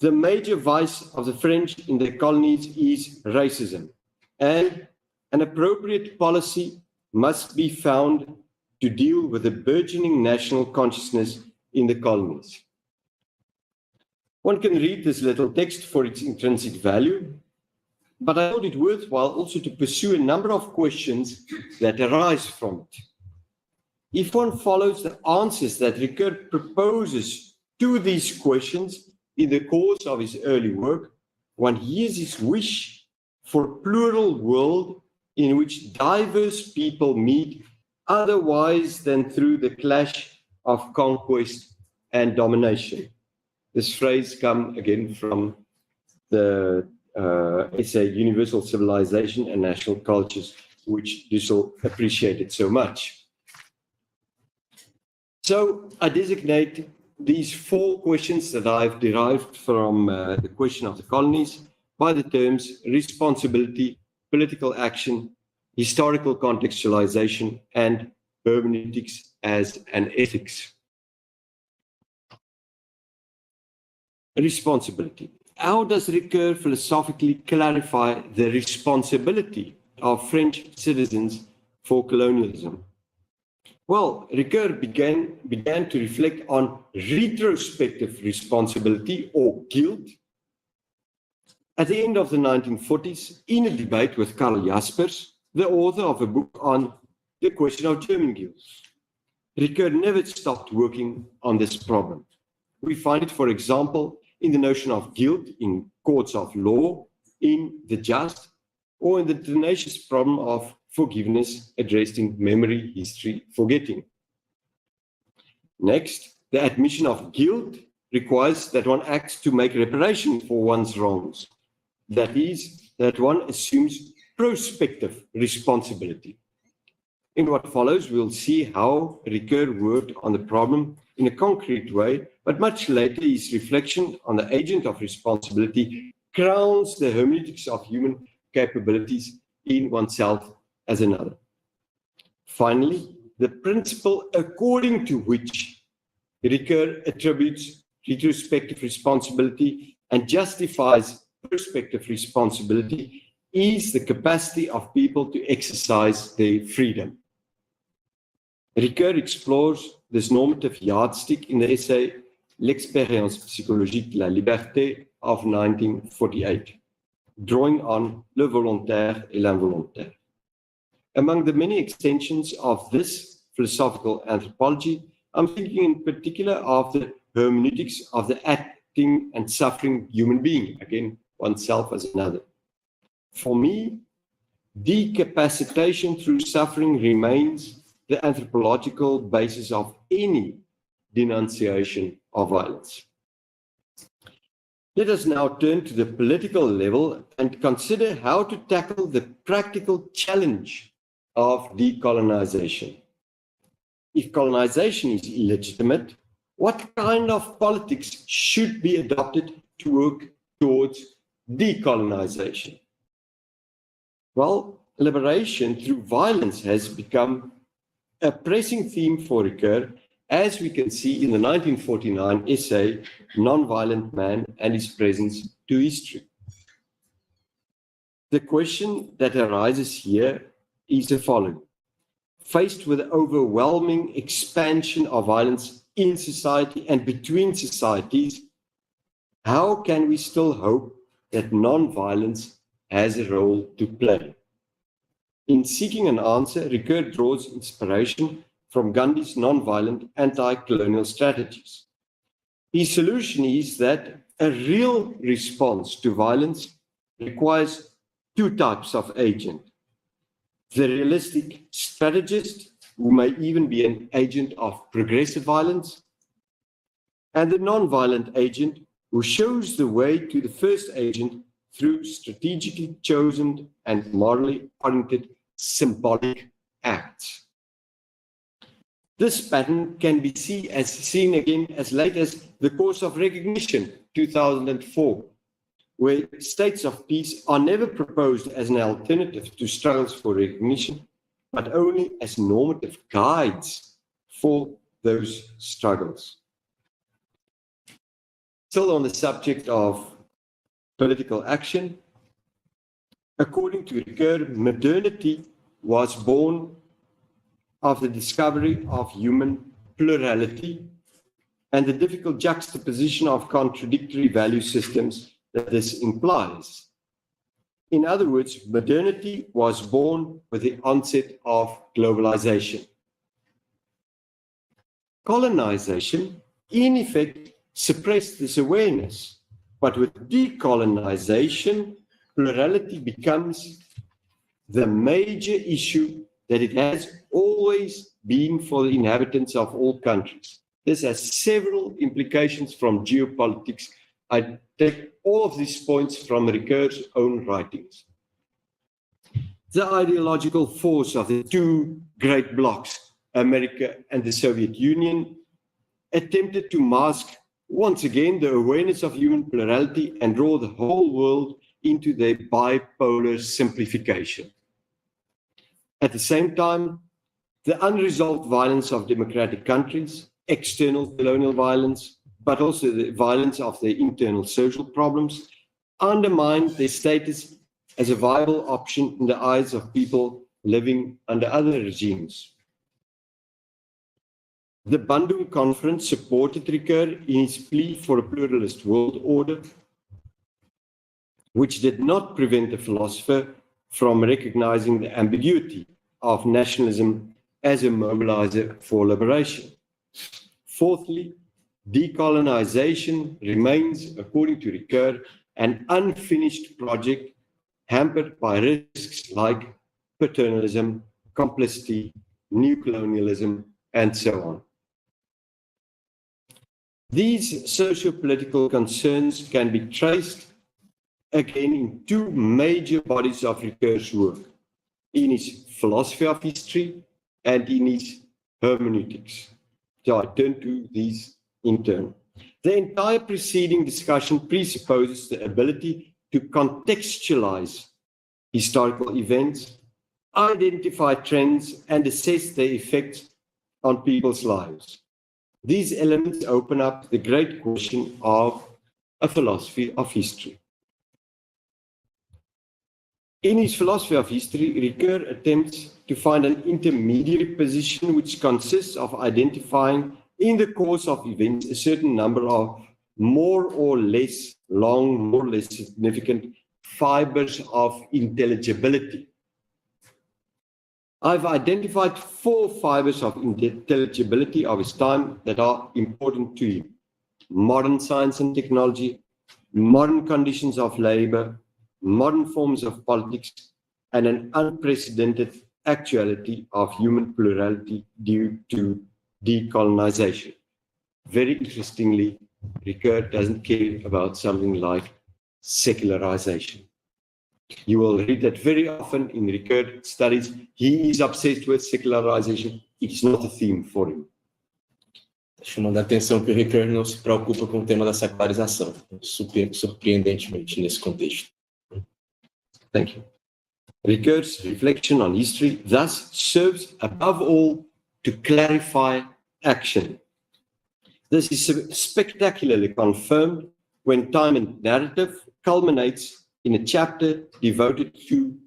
The major vice of the French in their colonies is racism, and an appropriate policy must be found to deal with the burgeoning national consciousness in the colonies. One can read this little text for its intrinsic value, but I thought it worthwhile also to pursue a number of questions that arise from it. If one follows the answers that Ricoeur proposes to these questions in the course of his early work, one hears his wish for a plural world in which diverse people meet otherwise than through the clash of conquest and domination. This phrase comes again from the essay Universal Civilization and National Cultures, which Dussel appreciated so much. So I designate these four questions that I've derived from the question of the colonies by the terms responsibility, political action, historical contextualization, and hermeneutics as an ethics. Responsibility. How does Ricoeur philosophically clarify the responsibility of French citizens for colonialism? Well, Ricoeur began to reflect on retrospective responsibility or guilt at the end of the 1940s in a debate with Karl Jaspers, the author of a book on the question of German guilt. Ricoeur never stopped working on this problem. We find it, for example, in the notion of guilt in courts of law, in The Just, or in the tenacious problem of forgiveness addressed in Memory, History, Forgetting. Next, the admission of guilt requires that one acts to make reparation for one's wrongs. That is, that one assumes prospective responsibility. In what follows, we'll see how Ricoeur worked on the problem in a concrete way, but much later his reflection on the agent of responsibility crowns the hermeneutics of human capabilities in oneself as another. Finally, the principle according to which Ricoeur attributes retrospective responsibility and justifies prospective responsibility is the capacity of people to exercise their freedom. Ricoeur explores this normative yardstick in the essay L'expérience psychologique de la liberté of 1948, drawing on le volontaire et l'involontaire. Among the many extensions of this philosophical anthropology, I'm thinking in particular of the hermeneutics of the acting and suffering human being, again, oneself as another. For me, decapacitation through suffering remains the anthropological basis of any denunciation of violence. Let us now turn to the political level and consider how to tackle the practical challenge of decolonization. If colonization is illegitimate, what kind of politics should be adopted to work towards decolonization? Well, liberation through violence has become a pressing theme for Ricoeur, as we can see in the 1949 essay, Nonviolent Man and His Presence to History. The question that arises here is the following. Faced with the overwhelming expansion of violence in society and between societies, how can we still hope that non-violence has a role to play? In seeking an answer, Ricoeur draws inspiration from Gandhi's non-violent anti-colonial strategies. His solution is that a real response to violence requires two types of agent. The realistic strategist, who may even be an agent of progressive violence, and the non-violent agent, who shows the way to the first agent through strategically chosen and morally oriented symbolic acts. This pattern can be seen again as late as the Course of Recognition, 2004, where states of peace are never proposed as an alternative to struggles for recognition, but only as normative guides for those struggles. Still on the subject of political action, according to Ricoeur, modernity was born of the discovery of human plurality and the difficult juxtaposition of contradictory value systems that this implies. In other words, modernity was born with the onset of globalization. Colonization, in effect, suppressed this awareness, but with decolonization, plurality becomes the major issue that it has always been for the inhabitants of all countries. This has several implications from geopolitics. I take all of these points from Ricoeur's own writings. The ideological force of the two great blocs, America and the Soviet Union, attempted to mask once again the awareness of human plurality and draw the whole world into their bipolar simplification. At the same time, the unresolved violence of democratic countries, external colonial violence, but also the violence of their internal social problems, undermined their status as a viable option in the eyes of people living under other regimes. The Bandung Conference supported Ricoeur in his plea for a pluralist world order, which did not prevent the philosopher from recognizing the ambiguity of nationalism as a mobilizer for liberation. Fourthly, decolonization remains, according to Ricoeur, an unfinished project hampered by risks like paternalism, complicity, neocolonialism, and so on. These socio-political concerns can be traced again in two major bodies of Ricoeur's work, in his philosophy of history and in his hermeneutics. So I turn to these in turn. The entire preceding discussion presupposes the ability to contextualize historical events, identify trends, and assess their effects on people's lives. These elements open up the great question of a philosophy of history. In his philosophy of history, Ricoeur attempts to find an intermediary position which consists of identifying in the course of events a certain number of more or less long, more or less significant fibers of intelligibility. I've identified 4 fibers of intelligibility of his time that are important to him: modern science and technology, modern conditions of labor, modern forms of politics, and an unprecedented actuality of human plurality due to decolonization. Very interestingly, Ricoeur doesn't care about something like secularization. You will read that very often in Ricoeur studies. He is obsessed with secularization. It's not a theme for him. Chamando a atenção que o Ricoeur não se preocupa com o tema da secularização, surpreendentemente nesse contexto. Thank you. Ricoeur's reflection on history thus serves above all to clarify action. This is spectacularly confirmed when time and narrative culminates in a chapter devoted to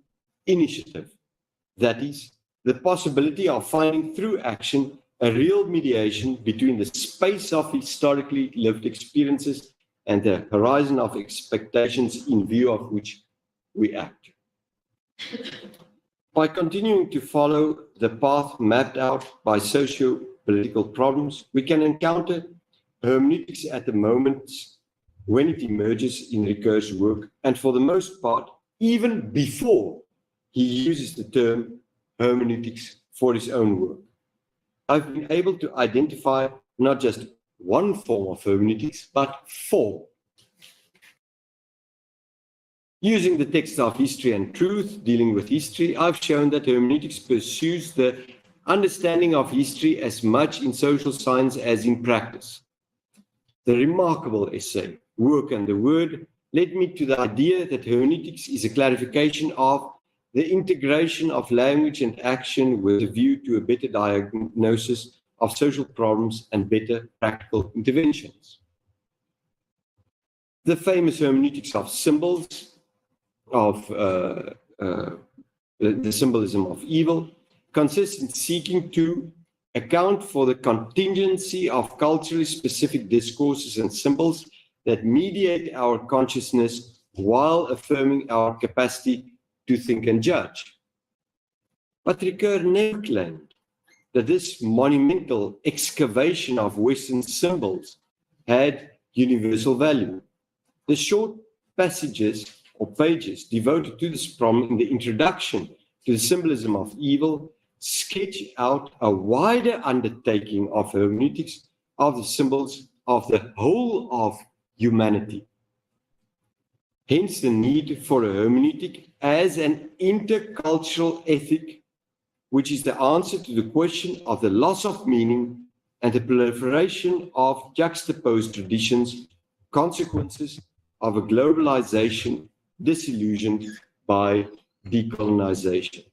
initiative. That is, the possibility of finding through action a real mediation between the space of historically lived experiences and the horizon of expectations in view of which we act. By continuing to follow the path mapped out by socio-political problems, we can encounter hermeneutics at the moments when it emerges in Ricoeur's work, and for the most part, even before he uses the term hermeneutics for his own work. I've been able to identify not just one form of hermeneutics, but 4. Using the text of History and Truth, dealing with history, I've shown that hermeneutics pursues the understanding of history as much in social science as in practice. The remarkable essay, Work and the Word, led me to the idea that hermeneutics is a clarification of the integration of language and action with a view to a better diagnosis of social problems and better practical interventions. The famous hermeneutics of symbols, of the symbolism of evil, consists in seeking to account for the contingency of culturally specific discourses and symbols that mediate our consciousness while affirming our capacity to think and judge. But Ricoeur never claimed that this monumental excavation of Western symbols had universal value. The short passages or pages devoted to this problem in the introduction to the symbolism of evil sketch out a wider undertaking of hermeneutics of the symbols of the whole of humanity. Hence the need for a hermeneutic as an intercultural ethic, which is the answer to the question of the loss of meaning and the proliferation of juxtaposed traditions, consequences of a globalization disillusioned by decolonization.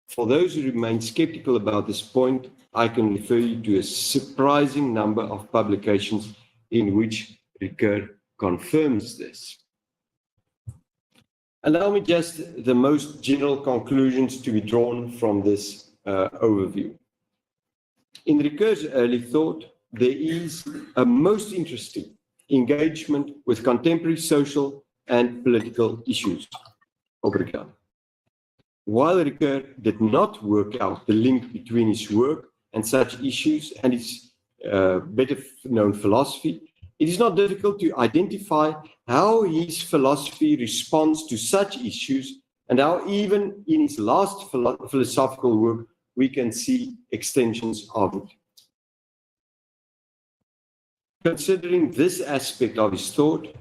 For those who remain skeptical about this point, I can refer you to a surprising number of publications in which Ricoeur confirms this. Allow me just the most general conclusions to be drawn from this overview. In Ricoeur's early thought, there is a most interesting engagement with contemporary social and political issues. Obrigado. While Ricoeur did not work out the link between his work and such issues and his better known philosophy, it is not difficult to identify how his philosophy responds to such issues and how even in his last philosophical work we can see extensions of it. Considering this aspect of his thought,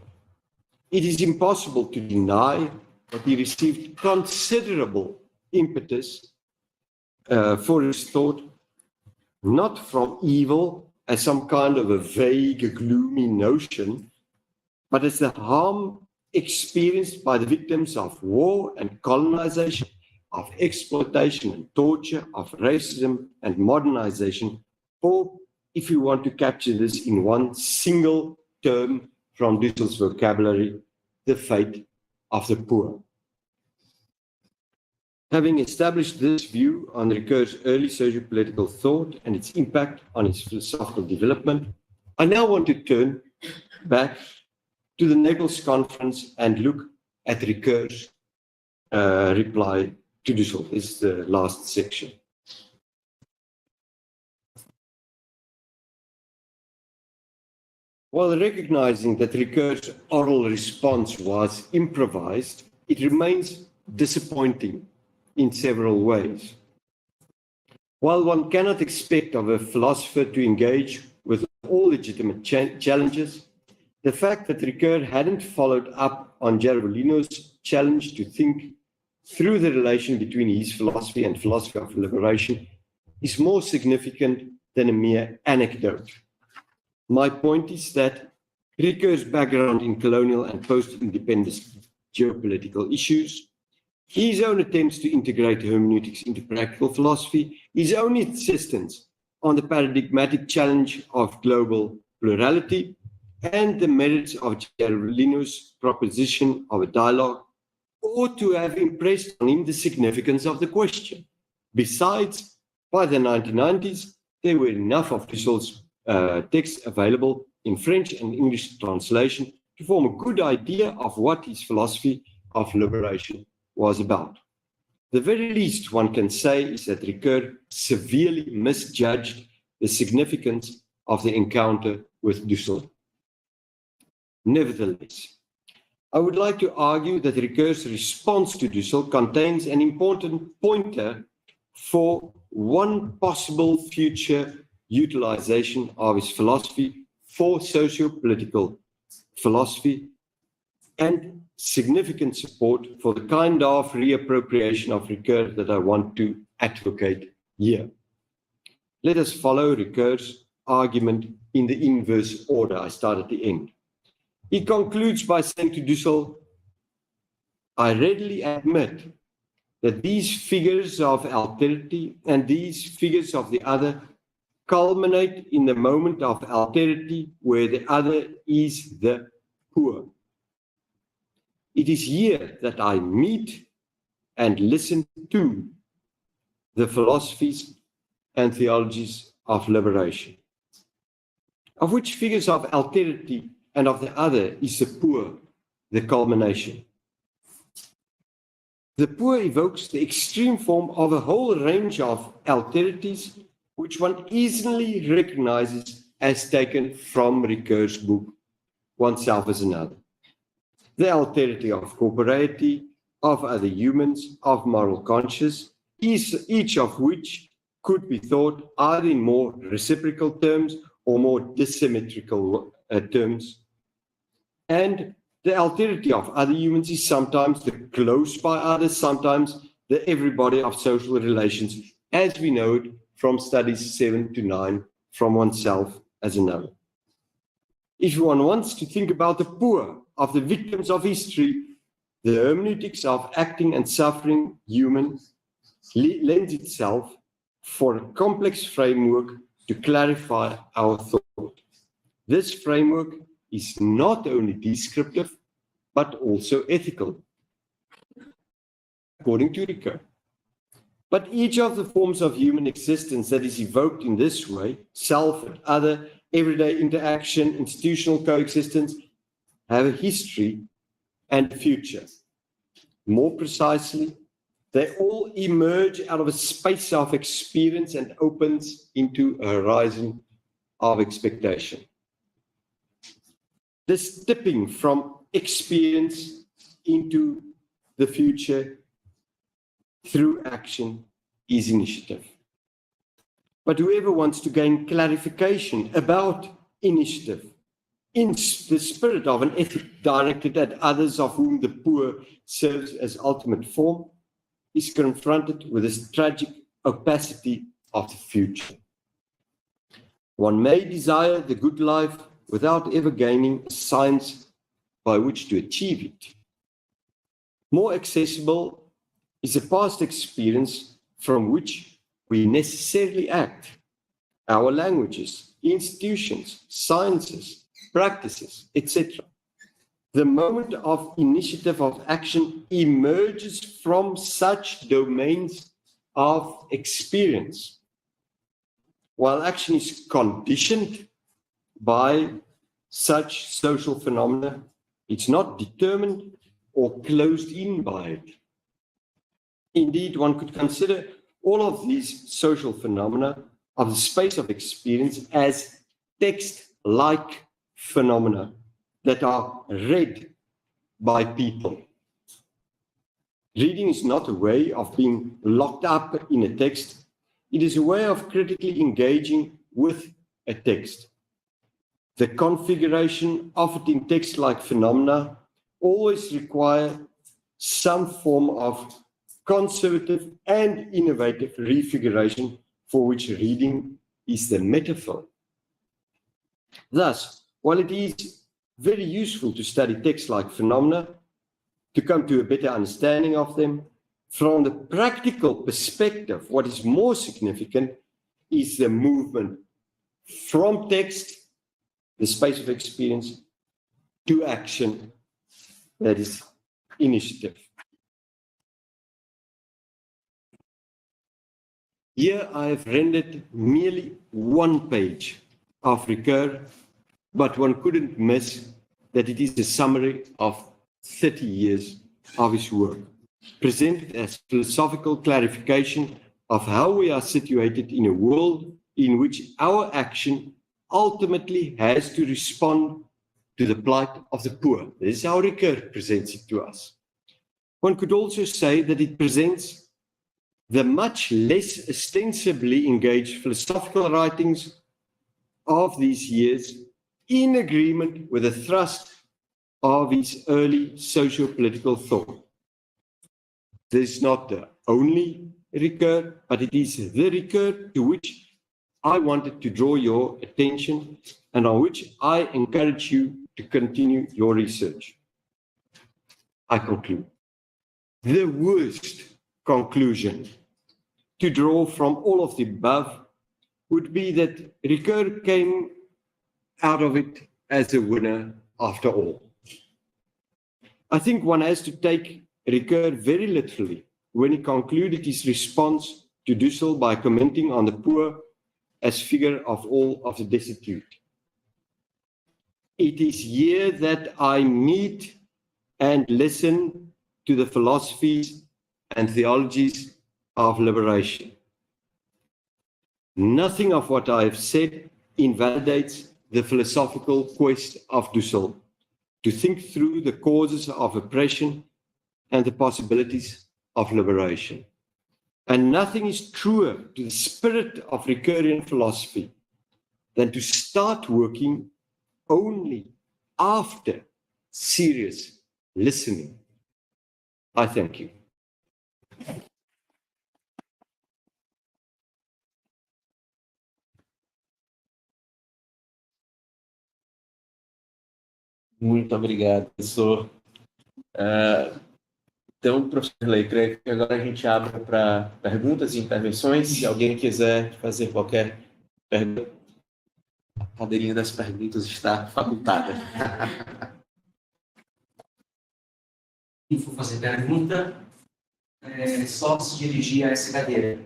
it is impossible to deny that he received considerable impetus for his thought, not from evil as some kind of a vague, gloomy notion, but as the harm experienced by the victims of war and colonization, of exploitation and torture, of racism and modernization, or, if you want to capture this in one single term from Dussel's vocabulary, the fate of the poor. Having established this view on Ricoeur's early socio-political thought and its impact on his philosophical development, I now want to turn back to the Naples Conference and look at Ricoeur's reply to Dussel. This is the last section. While recognizing that Ricoeur's oral response was improvised, it remains disappointing in several ways. While one cannot expect of a philosopher to engage with all legitimate challenges, the fact that Ricoeur hadn't followed up on Gerolino's challenge to think through the relation between his philosophy and philosophy of liberation is more significant than a mere anecdote. My point is that Ricoeur's background in colonial and post-independence geopolitical issues, his own attempts to integrate hermeneutics into practical philosophy, his own insistence on the paradigmatic challenge of global plurality, and the merits of Gerolino's proposition of a dialogue ought to have impressed on him the significance of the question. Besides, by the 1990s, there were enough of Dussel's texts available in French and English translation to form a good idea of what his philosophy of liberation was about. The very least one can say is that Ricoeur severely misjudged the significance of the encounter with Dussel. Nevertheless, I would like to argue that Ricoeur's response to Dussel contains an important pointer for one possible future utilization of his philosophy for socio-political philosophy and significant support for the kind of reappropriation of Ricoeur that I want to advocate here. Let us follow Ricoeur's argument in the inverse order. I start at the end. He concludes by saying to Dussel, I readily admit that these figures of alterity and these figures of the other culminate in the moment of alterity where the other is the poor. It is here that I meet and listen to the philosophies and theologies of liberation, of which figures of alterity and of the other is the poor, the culmination. The poor evokes the extreme form of a whole range of alterities which one easily recognizes as taken from Ricoeur's book, Oneself as Another. The alterity of corporeity, of other humans, of moral conscience, each of which could be thought either in more reciprocal terms or more dissymmetrical terms. And the alterity of other humans is sometimes the close by others, sometimes the everybody of social relations, as we know it from studies 7 to 9, from Oneself as Another. If one wants to think about the poor, of the victims of history, the hermeneutics of acting and suffering humans lends itself for a complex framework to clarify our thought. This framework is not only descriptive, but also ethical, according to Ricoeur. But each of the forms of human existence that is evoked in this way, self and other, everyday interaction, institutional coexistence, have a history and a future. More precisely, they all emerge out of a space of experience and opens into a horizon of expectation. This tipping from experience into the future through action is initiative. But whoever wants to gain clarification about initiative in the spirit of an ethic directed at others of whom the poor serves as ultimate form is confronted with this tragic opacity of the future. One may desire the good life without ever gaining a science by which to achieve it. More accessible is a past experience from which we necessarily act. Our languages, institutions, sciences, practices, etc. The moment of initiative of action emerges from such domains of experience. While action is conditioned by such social phenomena, it's not determined or closed in by it. Indeed, one could consider all of these social phenomena of the space of experience as text-like phenomena that are read by people. Reading is not a way of being locked up in a text. It is a way of critically engaging with a text. The configuration of it in text-like phenomena always require some form of conservative and innovative refiguration for which reading is the metaphor. Thus, while it is very useful to study text-like phenomena, to come to a better understanding of them, from the practical perspective, what is more significant is the movement from text, the space of experience, to action, that is initiative. Here I have rendered merely one page of Ricoeur, but one couldn't miss that it is a summary of 30 years of his work, presented as philosophical clarification of how we are situated in a world in which our action ultimately has to respond to the plight of the poor. This is how Ricoeur presents it to us. One could also say that it presents the much less ostensibly engaged philosophical writings of these years in agreement with the thrust of his early socio-political thought. This is not the only Ricoeur, but it is the Ricoeur to which I wanted to draw your attention and on which I encourage you to continue your research. I conclude. The worst conclusion to draw from all of the above would be that Ricoeur came out of it as a winner after all. I think one has to take Ricoeur very literally when he concluded his response to Dussel by commenting on the poor as figure of all of the destitute. It is here that I meet and listen to the philosophies and theologies of liberation. Nothing of what I have said invalidates the philosophical quest of Dussel to think through the causes of oppression and the possibilities of liberation. And nothing is truer to the spirit of Ricoeurian philosophy than to start working only after serious listening. I thank you. Muito obrigado, professor. Então, professor Lei, creio que agora a gente abre para perguntas e intervenções. Se alguém quiser fazer qualquer pergunta, a cadeirinha das perguntas está facultada. Quem for fazer pergunta, só se dirigir a essa cadeira.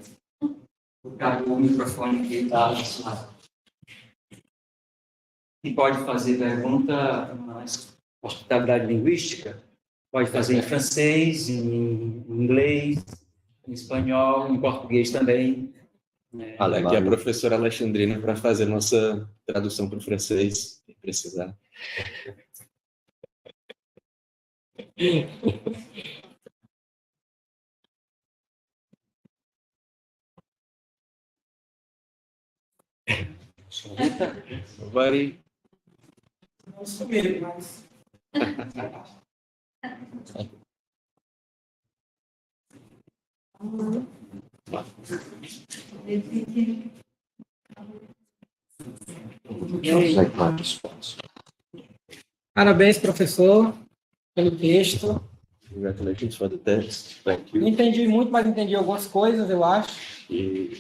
O microfone que está ao nosso lado. E pode fazer pergunta na hospitalidade linguística, pode fazer em francês, em inglês, em espanhol, em português também. Olha, aqui a professora Alexandrina para fazer nossa tradução para o francês, se precisar. Nobody? Não subir, mas... Parabéns, professor, pelo texto. Congratulations for the test. Thank you. Não entendi muito, mas entendi algumas coisas, eu acho.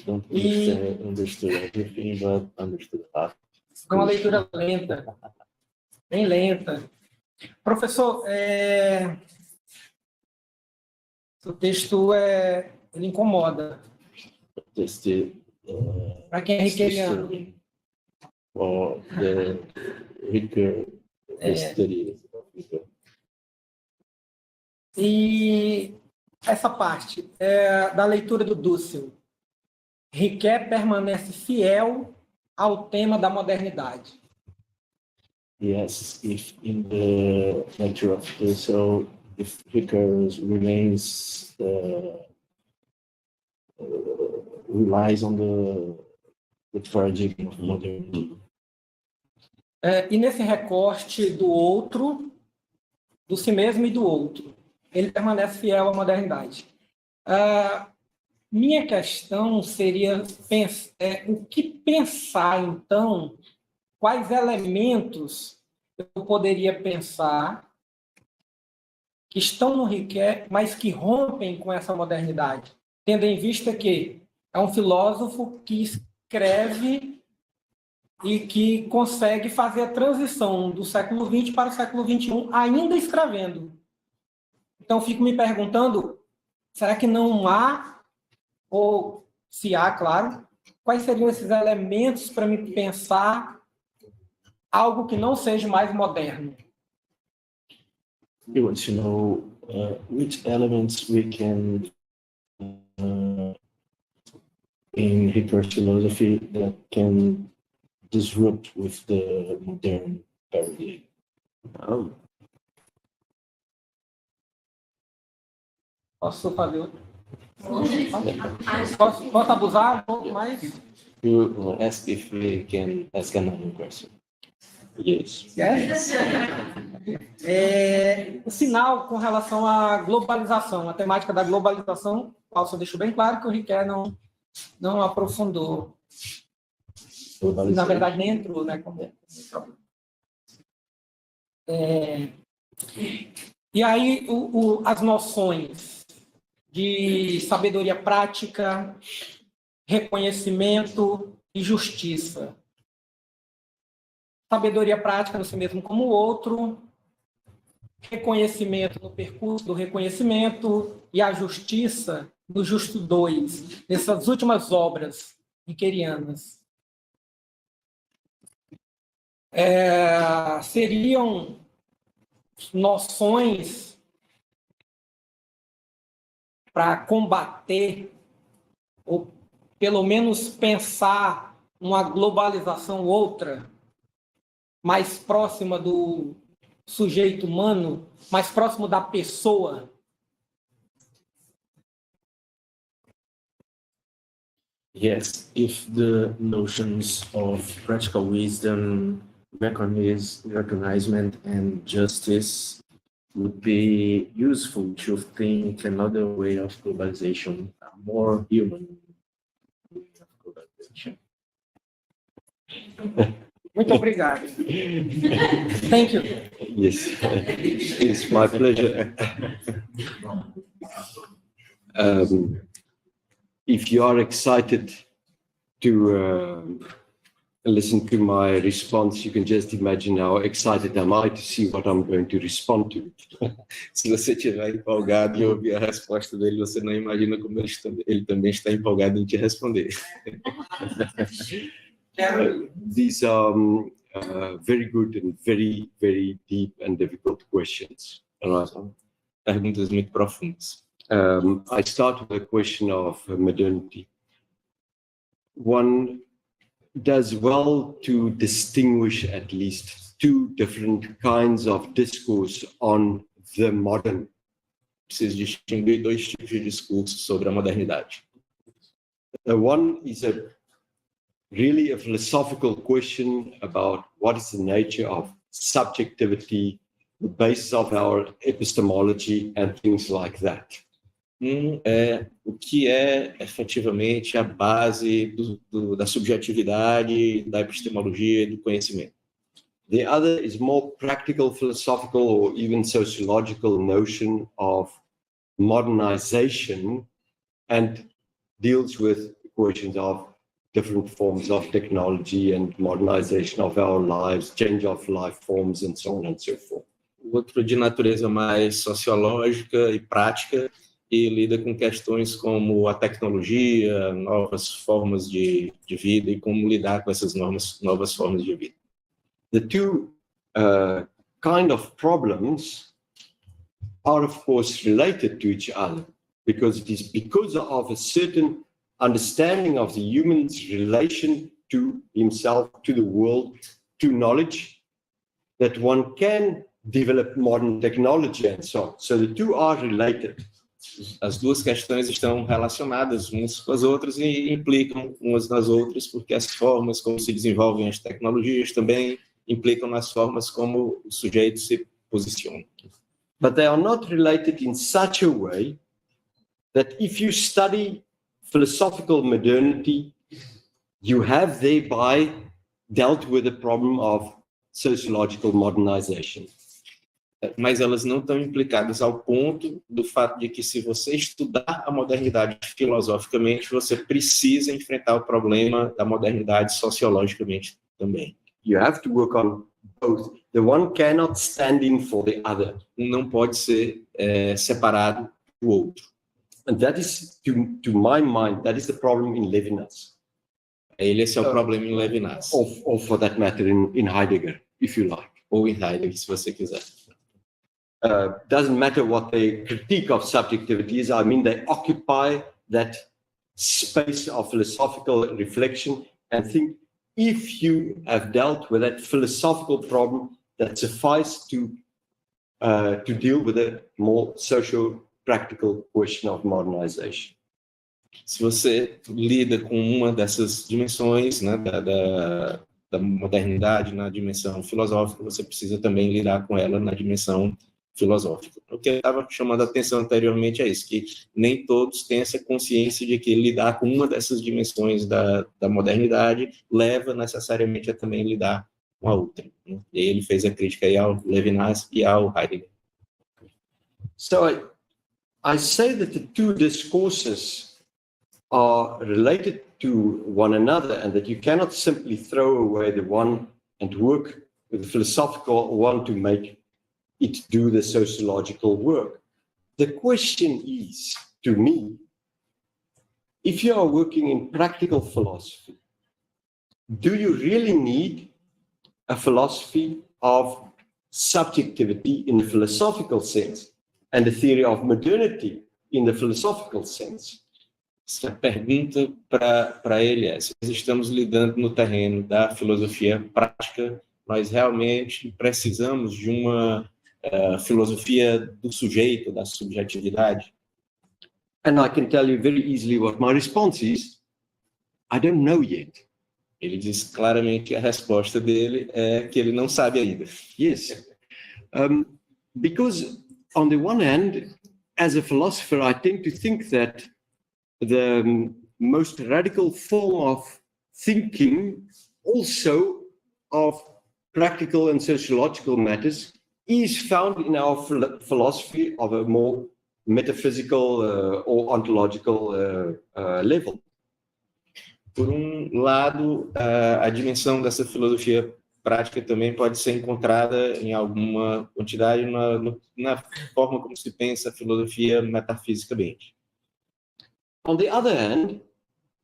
Don't understood everything, but understood half. Foi uma leitura lenta, bem lenta. Professor, o texto ele incomoda. Para quem é riqueriano. For the Ricoeur study. E essa parte da leitura do Dussel. Ricoeur permanece fiel ao tema da modernidade. Yes, if in the lecture of Dussel, if Ricoeur remains relies on the paradigm of modernity. E nesse recorte do outro, do si mesmo e do outro, ele permanece fiel à modernidade. Minha questão seria o que pensar, então, quais elementos eu poderia pensar que estão no Ricoeur, mas que rompem com essa modernidade, tendo em vista que é um filósofo que escreve e que consegue fazer a transição do século XX para o século XXI, ainda escrevendo. Então, fico me perguntando, será que não há, ou se há, claro, quais seriam esses elementos para me pensar algo que não seja mais moderno? He wants to know which elements we can in Ricoeur's philosophy that can disrupt with the modern paradigm. Posso fazer outro? Posso abusar um pouco mais? You ask if we can ask another question. Yes. Yes? O sinal com relação à globalização, a temática da globalização, o Alson deixou bem claro que o Ricoeur não aprofundou. Na verdade, nem entrou, né? E aí, as noções de sabedoria prática, reconhecimento e justiça. Sabedoria prática no si mesmo como o outro, reconhecimento no percurso do reconhecimento e a justiça no justo dois, nessas últimas obras ricoeurianas. Seriam noções para combater, ou pelo menos pensar uma globalização outra, mais próxima do sujeito humano, mais próximo da pessoa. Yes, if the notions of practical wisdom, recognition, and justice would be useful to think another way of globalization, a more human way of globalization. Muito obrigado. Thank you. Yes, it's my pleasure. If you are excited to listen to my response, you can just imagine how excited am I to see what I'm going to respond to. Se você estiver empolgado em ouvir a resposta dele, você não imagina como ele também está empolgado em te responder. These are very good and very, very deep and difficult questions. Perguntas muito profundas. I start with the question of modernity. One does well to distinguish at least two different kinds of discourse on the modern. Preciso distinguir dois tipos de discurso sobre a modernidade. One is really a philosophical question about what is the nature of subjectivity, the basis of our epistemology, and things like that. É o que é efetivamente a base da subjetividade, da epistemologia e do conhecimento. The other is more practical, philosophical, or even sociological notion of modernization and deals with questions of different forms of technology and modernization of our lives, change of life forms, and so on and so forth. O outro de natureza mais sociológica e prática e lida com questões como a tecnologia, novas formas de vida e como lidar com essas novas formas de vida. The two kind of problems are, of course, related to each other because it is because of a certain understanding of the human's relation to himself, to the world, to knowledge, that one can develop modern technology and so on. So the two are related. As duas questões estão relacionadas umas com as outras e implicam umas nas outras, porque as formas como se desenvolvem as tecnologias também implicam nas formas como o sujeito se posiciona. But they are not related in such a way that if you study philosophical modernity, you have thereby dealt with the problem of sociological modernization. Mas elas não estão implicadas ao ponto do fato de que se você estudar a modernidade filosoficamente, você precisa enfrentar o problema da modernidade sociologicamente também. You have to work on both. The one cannot stand in for the other. Não pode ser separado do outro. And that is, to my mind, that is the problem in Levinas. Esse é o problema em Levinas. Or for that matter, in Heidegger, if you like. Ou em Heidegger, se você quiser. Doesn't matter what their critique of subjectivity is. I mean, they occupy that space of philosophical reflection and think if you have dealt with that philosophical problem, that suffice to deal with a more social, practical question of modernization. Se você lida com uma dessas dimensões, né, da modernidade na dimensão filosófica, você precisa também lidar com ela na dimensão filosófica. O que eu estava chamando a atenção anteriormente é isso, que nem todos têm essa consciência de que lidar com uma dessas dimensões da modernidade leva necessariamente a também lidar com a outra. Né? E aí ele fez a crítica aí ao Levinas e ao Heidegger. So I say that the two discourses are related to one another and that you cannot simply throw away the one and work with the philosophical one to make it do the sociological work. The question is, to me, if you are working in practical philosophy, do you really need a philosophy of subjectivity in the philosophical sense and the theory of modernity in the philosophical sense? A pergunta para ele é: se nós estamos lidando no terreno da filosofia prática, nós realmente precisamos de uma filosofia do sujeito, da subjetividade? And I can tell you very easily what my response is. I don't know yet. Ele diz claramente que a resposta dele é que ele não sabe ainda. Yes. Because on the one hand, as a philosopher, I tend to think that the most radical form of thinking, also of practical and sociological matters, is found in our philosophy of a more metaphysical or ontological level. Por lado, a dimensão dessa filosofia prática também pode ser encontrada em alguma quantidade na forma como se pensa a filosofia metafisicamente. On the other hand,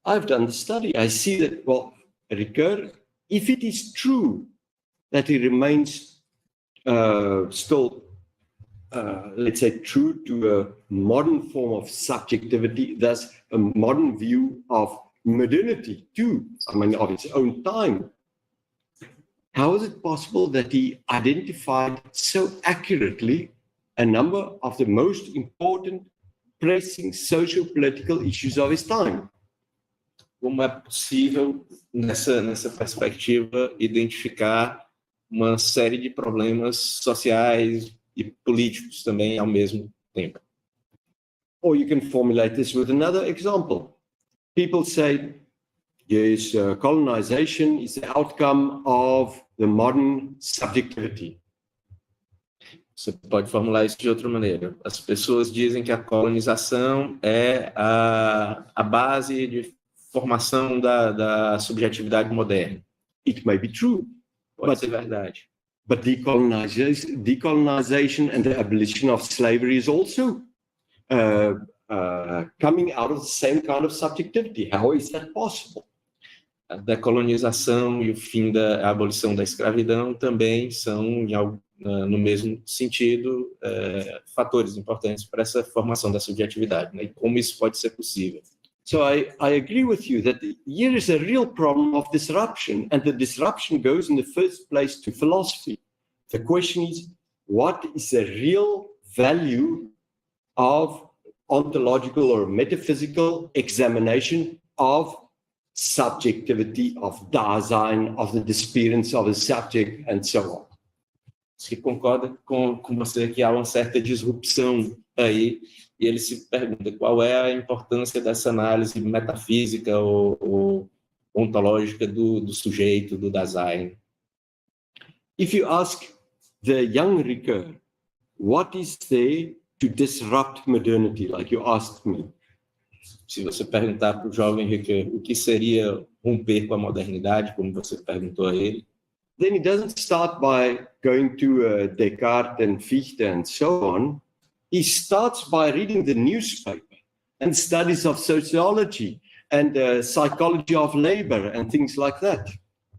I've done the study. I see that, well, Ricoeur, if it is true that he remains still, let's say, true to a modern form of subjectivity, thus a modern view of modernity too, I mean, of its own time, how is it possible that he identified so accurately a number of the most important pressing socio-political issues of his time? Como é possível, nessa perspectiva, identificar uma série de problemas sociais e políticos também ao mesmo tempo? Or you can formulate this with another example. People say, yes, colonization is the outcome of the modern subjectivity. Você pode formular isso de outra maneira. As pessoas dizem que a colonização é a base de formação da subjetividade moderna. It may be true. Pode ser verdade. But decolonization and the abolition of slavery is also coming out of the same kind of subjectivity. How is that possible? A decolonização e o fim da abolição da escravidão também são, no mesmo sentido, fatores importantes para essa formação da subjetividade, né? E como isso pode ser possível? So I agree with you that here is a real problem of disruption, and the disruption goes in the first place to philosophy. The question is, what is the real value of ontological or metaphysical examination of subjectivity, of Dasein, of the experience of a subject, and so on? Se concorda com você que há uma certa disrupção aí, e ele se pergunta qual é a importância dessa análise metafísica ou ontológica do sujeito, do Dasein. If you ask the young Ricoeur, what is there to disrupt modernity, like you asked me? Se você perguntar para o jovem Ricoeur o que seria romper com a modernidade, como você perguntou a ele, then he doesn't start by going to Descartes and Fichte and so on. He starts by reading the newspaper and studies of sociology and psychology of labor and things like that.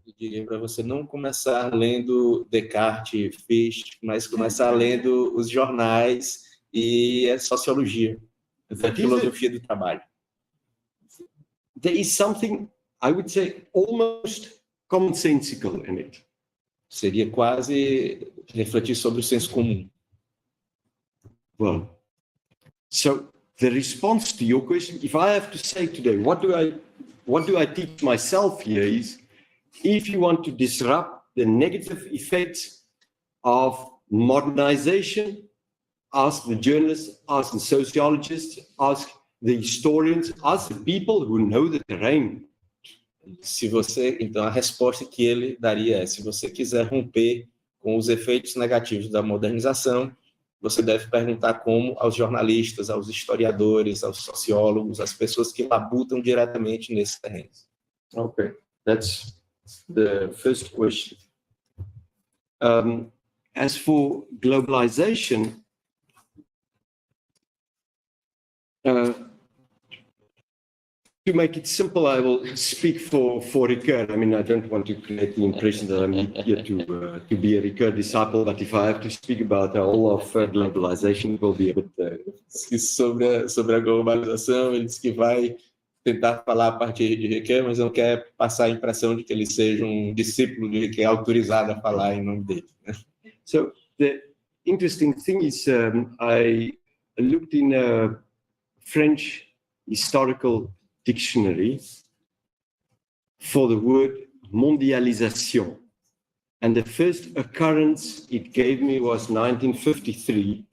Eu diria para você não começar lendo Descartes, Fichte, mas começar lendo os jornais e a sociologia, a filosofia do trabalho. There is something, I would say, almost commonsensical in it. Seria quase refletir sobre o senso comum. Well, so the response to your question, if I have to say today, what do I teach myself here is, if you want to disrupt the negative effects of modernization, ask the journalists, ask the sociologists, ask the historians, ask the people who know the terrain. Então, a resposta que ele daria é: se você quiser romper com os efeitos negativos da modernização, você deve perguntar como aos jornalistas, aos historiadores, aos sociólogos, às pessoas que labutam diretamente nesse terreno. Okay, that's the first question. As for globalization, to make it simple, I will speak for Ricoeur. I mean, I don't want to create the impression that I'm here to be a Ricoeur disciple, but if I have to speak about the whole of globalization, it will be a bit... Sobre a globalização, ele disse que vai tentar falar a partir de Ricoeur, mas não quer passar a impressão de que ele seja um discípulo de Ricoeur autorizado a falar em nome dele. So the interesting thing is I looked in a French historical dictionary for the word mondialisation. And the first occurrence it gave me was 1953.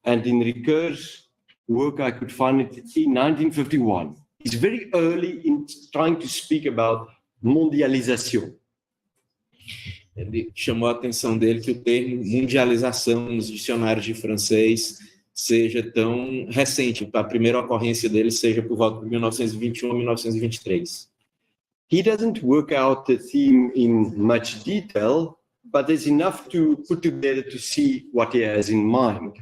And in Ricoeur's work, I could find it in 1951. It's very early in trying to speak about mondialisation. Ele chamou a atenção dele que o termo mundialização nos dicionários de francês seja tão recente, a primeira ocorrência dele seja por volta de 1921 a 1923. He doesn't work out the theme in much detail, but there's enough to put together to see what he has in mind.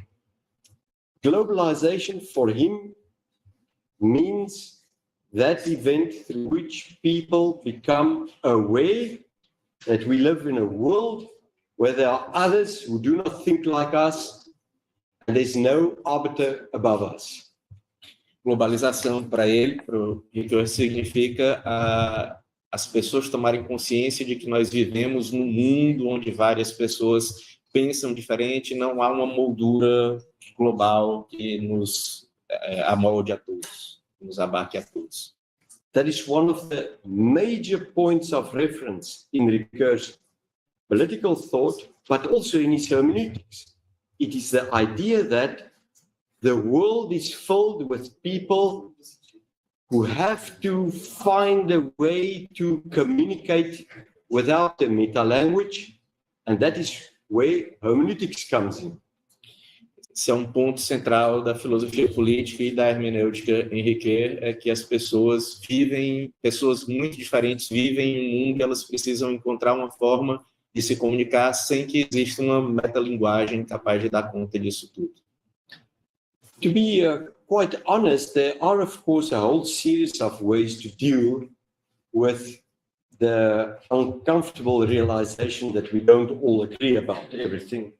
Globalization for him means that event through which people become aware that we live in a world where there are others who do not think like us, and there's no arbiter above us. Globalização para ele, para o Ricoeur, significa as pessoas tomarem consciência de que nós vivemos num mundo onde várias pessoas pensam diferente, não há uma moldura global que nos amolde a todos, nos abarque a todos. That is one of the major points of reference in Ricoeur's political thought, but also in his hermeneutics. It is the idea that the world is filled with people who have to find a way to communicate without the meta-language, and that is where hermeneutics comes in. Esse é um ponto central da filosofia política e da hermenêutica em Ricoeur, é que as pessoas muito diferentes vivem em um mundo e elas precisam encontrar uma forma de se comunicar sem que exista uma metalinguagem capaz de dar conta disso tudo. To be quite honest, there are, of course, a whole series of ways to deal with the uncomfortable realization that we don't all agree about everything.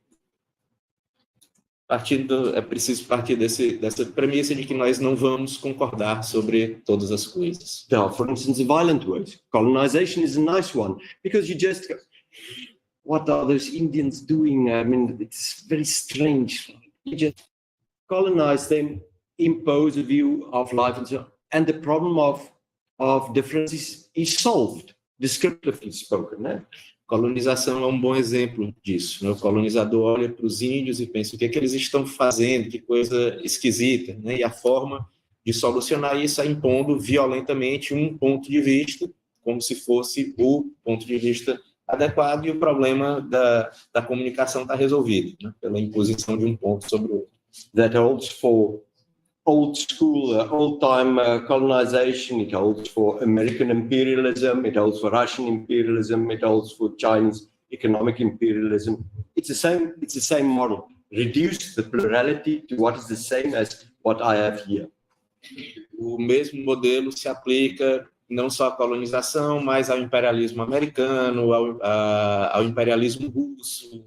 É preciso partir dessa premissa de que nós não vamos concordar sobre todas as coisas. There are, for instance, violent ways. Colonization is a nice one, because you just go, what are those Indians doing? I mean, it's very strange. You just colonize them, impose a view of life, and so on. And the problem of differences is solved, descriptively spoken. Né? Colonização é um bom exemplo disso. Né? O colonizador olha para os índios e pensa o que é que eles estão fazendo, que coisa esquisita. Né? E a forma de solucionar isso é impondo violentamente um ponto de vista, como se fosse o ponto de vista adequado, e o problema da comunicação está resolvido, né? Pela imposição de um ponto sobre o outro. That holds for old school, old-time colonization, it holds for American imperialism, it holds for Russian imperialism, it holds for Chinese economic imperialism. It's the same model. Reduce the plurality to what is the same as what I have here. O mesmo modelo se aplica não só à colonização, mas ao imperialismo americano, ao imperialismo russo,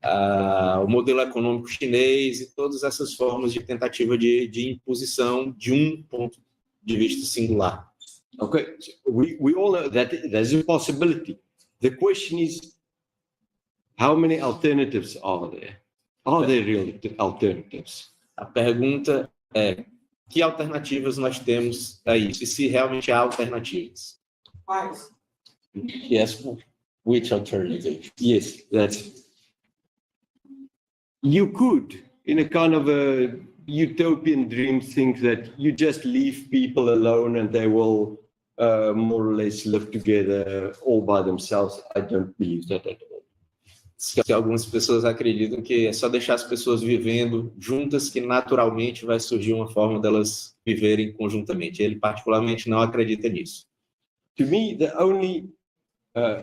ao modelo econômico chinês e todas essas formas de tentativa de imposição de um ponto de vista singular. Okay, we all know that there's a possibility. The question is, how many alternatives are there? Are there real alternatives? A pergunta é: que alternativas nós temos a isso? E se realmente há alternativas? Quais? Yes, which alternative? Yes, that's. You could, in a kind of a utopian dream, think that you just leave people alone and they will more or less live together all by themselves. I don't believe that at all. Que algumas pessoas acreditam que é só deixar as pessoas vivendo juntas que naturalmente vai surgir uma forma delas viverem conjuntamente. Ele particularmente não acredita nisso. To me, the only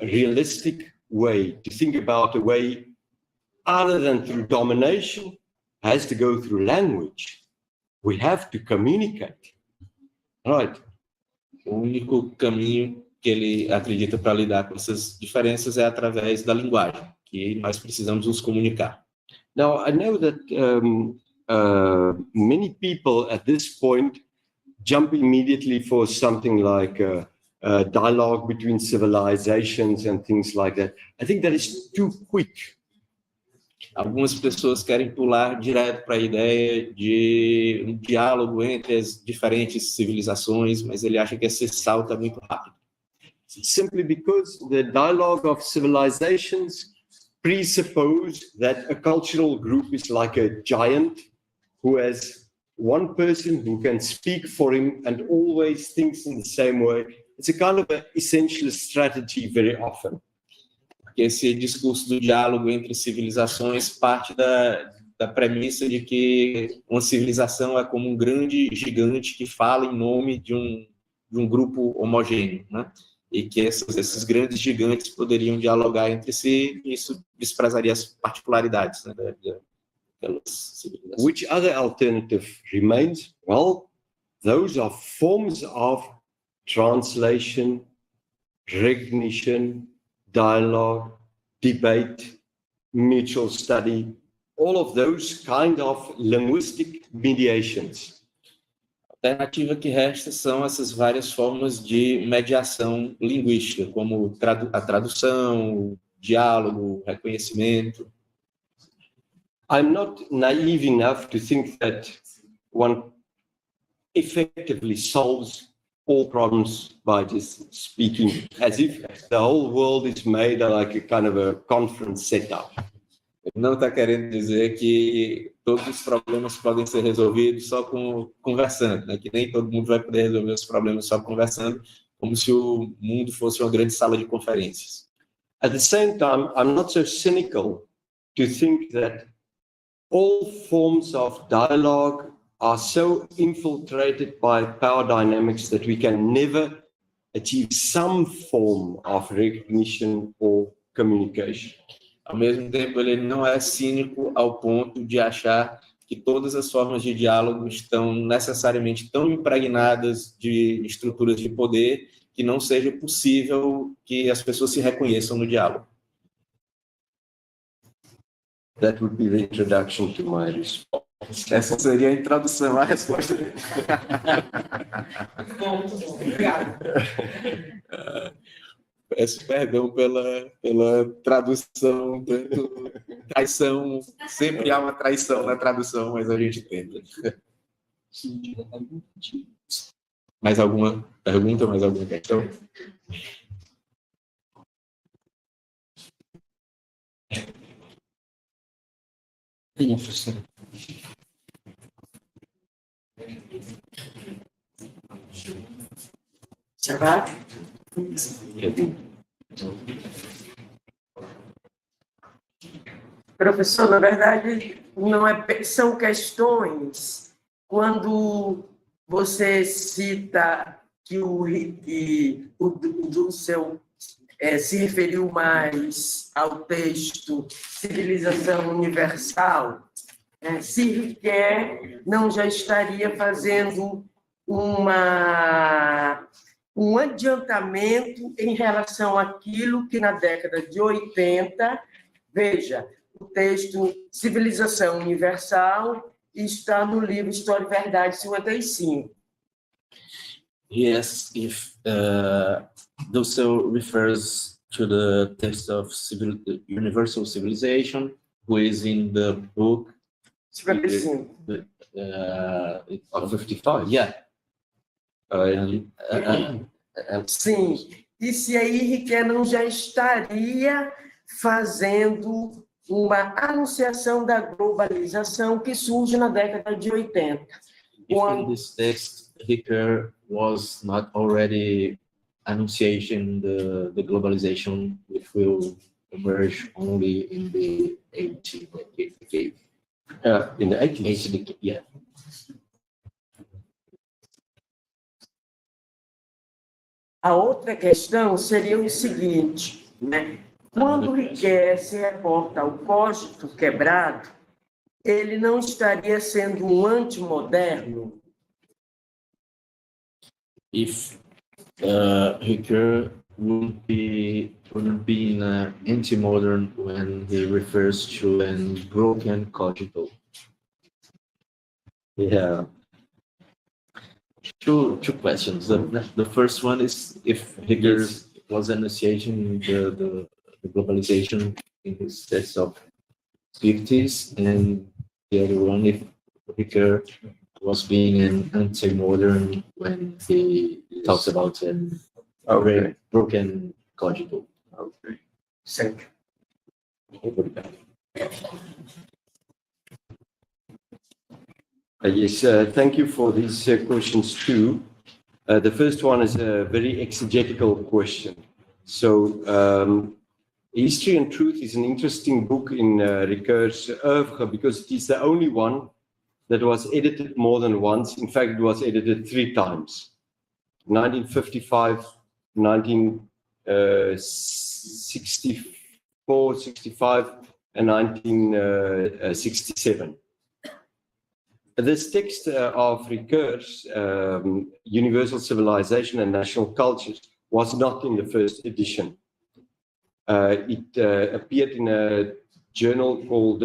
realistic way to think about a way other than through domination has to go through language. We have to communicate. Right. O único caminho que ele acredita para lidar com essas diferenças é através da linguagem, que nós precisamos nos comunicar. Now, I know that many people at this point jump immediately for something like a dialogue between civilizations and things like that. I think that is too quick. Algumas pessoas querem pular direto para a ideia de um diálogo entre as diferentes civilizações, mas ele acha que esse salto é muito rápido. Simply because the dialogue of civilizations presuppose that a cultural group is like a giant who has one person who can speak for him and always thinks in the same way. It's a kind of an essential strategy very often. Esse discurso do diálogo entre civilizações parte da premissa de que uma civilização é como um grande gigante que fala em nome de um grupo homogêneo, né? E que esses grandes gigantes poderiam dialogar entre si, e isso desprezaria as particularidades, né, daquelas civilizações. Which other alternative remains? Well, those are forms of translation, recognition, dialogue, debate, mutual study, all of those kind of linguistic mediations. A alternativa que resta são essas várias formas de mediação linguística, como a tradução, o diálogo, o reconhecimento. I'm not naive enough to think that one effectively solves all problems by just speaking, as if the whole world is made like a kind of a conference setup. Ele não está querendo dizer que todos os problemas podem ser resolvidos só conversando, né? Que nem todo mundo vai poder resolver os problemas só conversando, como se o mundo fosse uma grande sala de conferências. At the same time, I'm not so cynical to think that all forms of dialogue are so infiltrated by power dynamics that we can never achieve some form of recognition or communication. Ao mesmo tempo, ele não é cínico ao ponto de achar que todas as formas de diálogo estão necessariamente tão impregnadas de estruturas de poder que não seja possível que as pessoas se reconheçam no diálogo. That would be the introduction to my response. Essa seria a introdução à resposta dele. Obrigado. Peço perdão pela tradução, traição. Sempre há uma traição na tradução, mas a gente tenta. Mais alguma pergunta, mais alguma questão? Venha, professor. Observar? Professor, na verdade, não é, são questões quando você cita que o Dussel se referiu mais ao texto Civilização Universal, se Ricoeur não já estaria fazendo um adiantamento em relação àquilo que na década de 80, veja, o texto Civilização Universal está no livro História e Verdade 55. Yes, if Dussel refers to the text of Universal Civilization, who is in the book 55. 55, yeah. Sim, e se aí Ricoeur não já estaria fazendo uma anunciação da globalização que surge na década de 80. If in this text Ricoeur was not already annunciating the globalization, which will emerge only in the 80s. In the 80s. Yeah. A outra questão seria o seguinte, né? Quando Ricoeur se reporta ao cogito quebrado, ele não estaria sendo um antimoderno? If Ricoeur wouldn't be in an anti-modern when he refers to an broken cogito. Yeah. Two questions. The first one is if Ricoeur was enunciating the globalization in his text of 50s, and the other one if Ricoeur was being an anti-modern when he talks about an broken cogito. Okay. Thank you. Yes, thank you for these questions too. The first one is a very exegetical question. So, History and Truth is an interesting book in Ricoeur's oeuvre because it is the only one that was edited more than once. In fact, it was edited 3 times. 1955, 1964, 65, and 1967. This text of Ricoeur's Universal Civilization and National Cultures was not in the first edition. It appeared in a journal called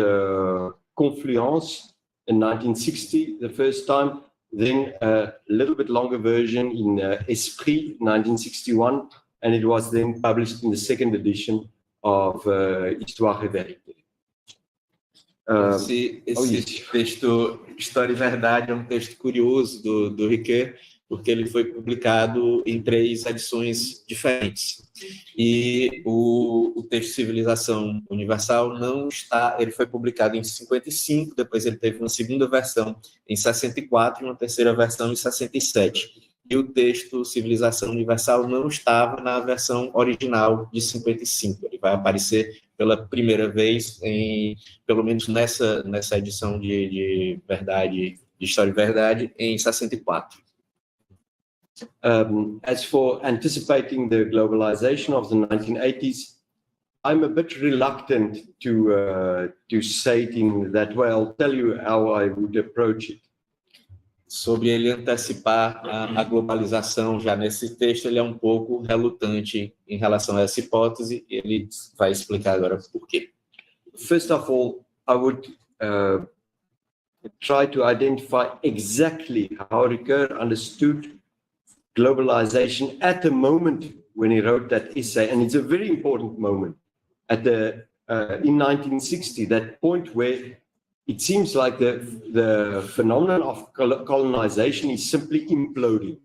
Confluence in 1960, the first time, then a little bit longer version in Esprit, 1961, and it was then published in the second edition of Histoire et Vérité. Esse texto, História e Verdade, é um texto curioso do Ricoeur, porque ele foi publicado em 3 edições diferentes. E o texto Civilização Universal não está, ele foi publicado em 55, depois ele teve uma segunda versão em 64 e uma terceira versão em 67. E o texto Civilização Universal não estava na versão original de 55. Ele vai aparecer pela primeira vez, pelo menos nessa edição de História e Verdade, em 64. As for anticipating the globalization of the 1980s, I'm a bit reluctant to say it in that way. I'll tell you how I would approach it. Sobre ele antecipar a globalização, já nesse texto, ele é um pouco relutante em relação a essa hipótese, e ele vai explicar agora por quê. First of all, I would try to identify exactly how Ricoeur understood globalization at the moment when he wrote that essay, and it's a very important moment in 1960, that point where it seems like the phenomenon of colonization is simply imploding.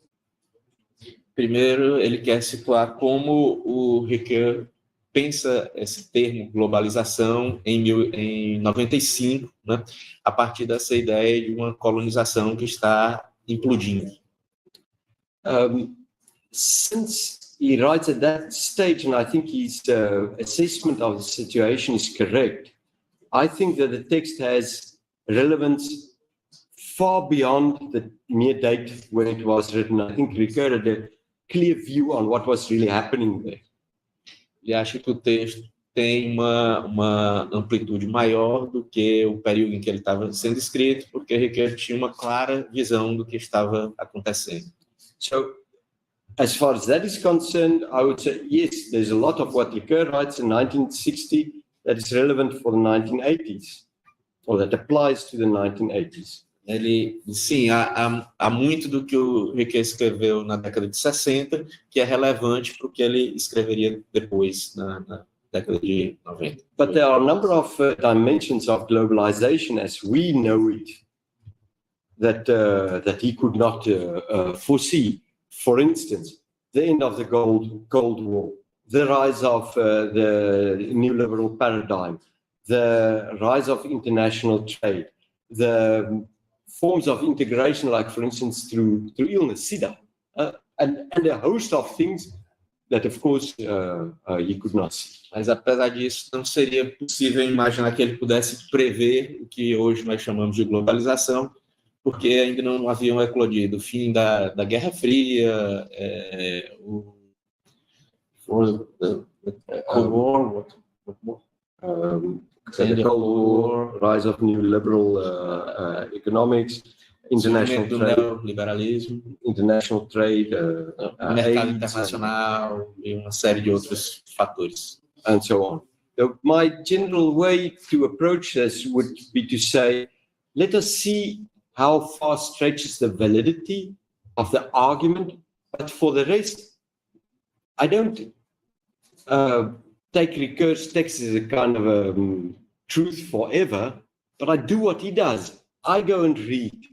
Primeiro, ele quer situar como o Ricoeur pensa esse termo globalização em 95, né, a partir dessa ideia de uma colonização que está implodindo. Since he writes at that stage, and I think his assessment of the situation is correct, I think that the text has relevance far beyond the mere date when it was written. I think Ricoeur had a clear view on what was really happening there. Ele acha que o texto tem uma amplitude maior do que o período em que ele estava sendo escrito, porque Ricoeur tinha uma clara visão do que estava acontecendo. So, as far as that is concerned, I would say, yes, there's a lot of what Ricoeur writes in 1960 that is relevant for the 1980s, or that applies to the 1980s. Sim, há muito do que o Ricoeur escreveu na década de 60 que é relevante para o que ele escreveria depois, na década de 90. But there are a number of dimensions of globalization as we know it that he could not foresee. For instance, the end of the Cold War, the rise of the neoliberal paradigm, the rise of international trade, the forms of integration, like, for instance, through illness, SIDA, and a host of things that, of course, he could not see. Mas, apesar disso, não seria possível imaginar que ele pudesse prever o que hoje nós chamamos de globalização, porque ainda não haviam eclodido o fim da Guerra Fria, o Cold War, the Cold War, rise of neoliberal economics, international trade, liberalismo, international trade, mercado AIDS, internacional e uma série de outros fatores. and so on. So my general way to approach this would be to say, let us see how far stretches the validity of the argument, but for the rest, I don't take Ricoeur's text as a kind of truth forever, but I do what he does. I go and read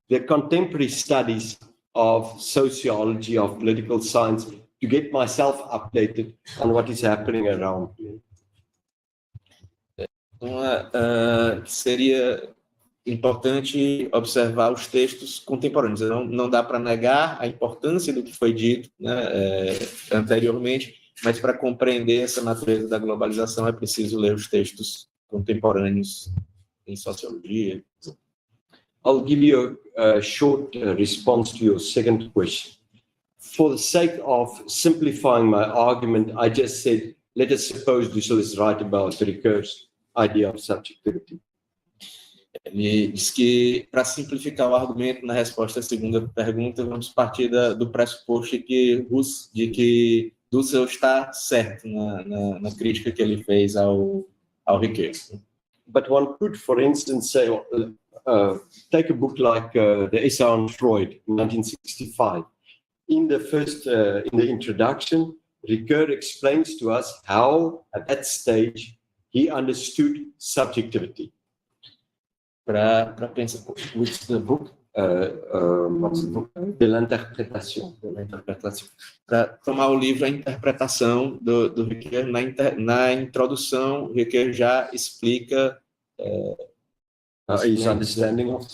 the contemporary studies of sociology, of political science, to get myself updated on what is happening around me. Então, seria importante observar os textos contemporâneos. Não dá para negar a importância do que foi dito, né, anteriormente, mas para compreender essa natureza da globalização é preciso ler os textos contemporâneos em sociologia. I'll give you a short response to your second question. For the sake of simplifying my argument, I just said, let us suppose Dussel is right about Ricoeur's idea of subjectivity. Ele diz que, para simplificar o argumento na resposta à segunda pergunta, vamos partir do pressuposto de que Dussel está certo na crítica que ele fez ao Ricoeur. But one could, for instance, say, take a book like the Essay on Freud, 1965. In the introduction, Ricoeur explains to us how, at that stage, he understood subjectivity. Para pensar, what's the book? De l'interprétation. Para tomar o livro A Interpretação do Ricoeur, na introdução, Ricoeur já explica his understanding of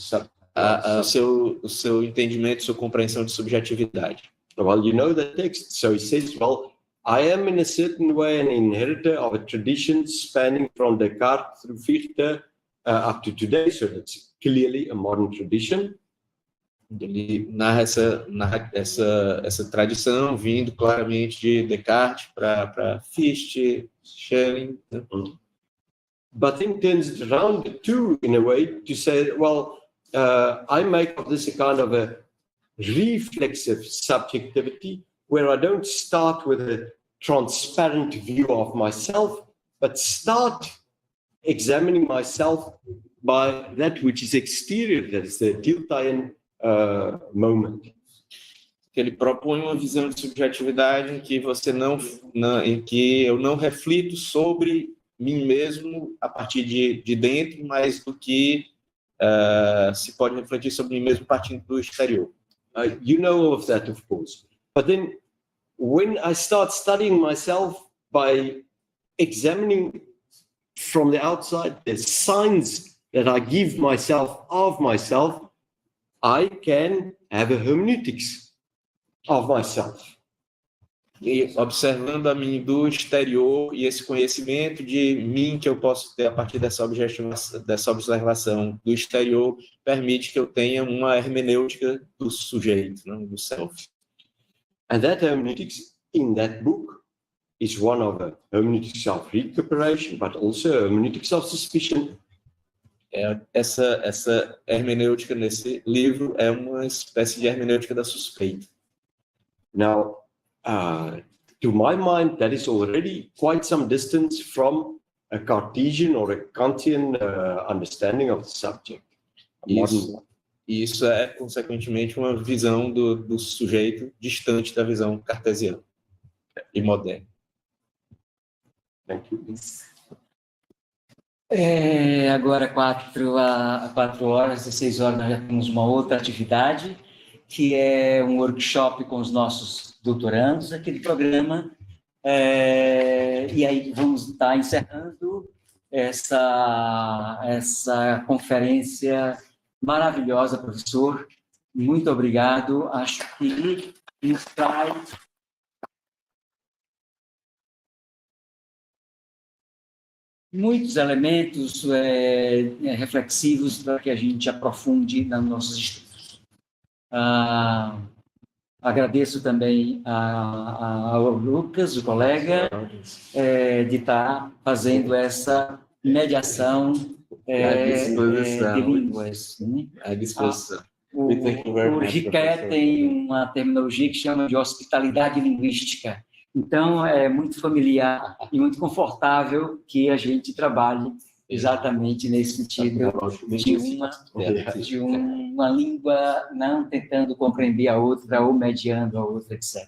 o seu entendimento, sua compreensão de subjetividade. Well, you know the text. So he says, well, I am in a certain way an inheritor of a tradition spanning from Descartes through Fichte up to today. So that's clearly a modern tradition. Ele narra essa tradição vindo claramente de Descartes para Fichte, Schelling. But then turns it around too, in a way, to say, well, I make of this a kind of a reflexive subjectivity where I don't start with a transparent view of myself, but start examining myself by that which is exterior, that is the Tiltaian moment. Ele propõe uma visão de subjetividade em que em que eu não reflito sobre mim mesmo a partir de dentro, mais do que se pode refletir sobre mim mesmo partindo do exterior. You know all of that, of course. But then when I start studying myself by examining from the outside the signs that I give myself of myself, I can have a hermeneutics of myself. E observando a mim do exterior e esse conhecimento de mim que eu posso ter a partir dessa observação do exterior permite que eu tenha uma hermenêutica do sujeito, não, do self. And that hermeneutics in that book is one of a hermeneutics of recuperation, but also a hermeneutics of suspicion. Essa hermenêutica nesse livro é uma espécie de hermenêutica da suspeita. Now, to my mind, that is already quite some distance from a Cartesian or a Kantian understanding of the subject. Isso é, consequentemente, uma visão do sujeito distante da visão cartesiana e moderna. Thank you. Agora 4 horas, 16 horas, nós já temos uma outra atividade, que é um workshop com os nossos doutorandos aqui do programa. E aí vamos estar encerrando essa conferência maravilhosa, professor. Muito obrigado. Acho que nos traz muitos elementos reflexivos para que a gente aprofunde nos nossos estudos. Agradeço também ao Lucas, o colega, de estar fazendo essa mediação de línguas. Né? À disposição. O Riquet tem uma terminologia que chama de hospitalidade linguística. Então, é muito familiar e muito confortável que a gente trabalhe exatamente nesse sentido de uma língua não tentando compreender a outra ou mediando a outra, etc.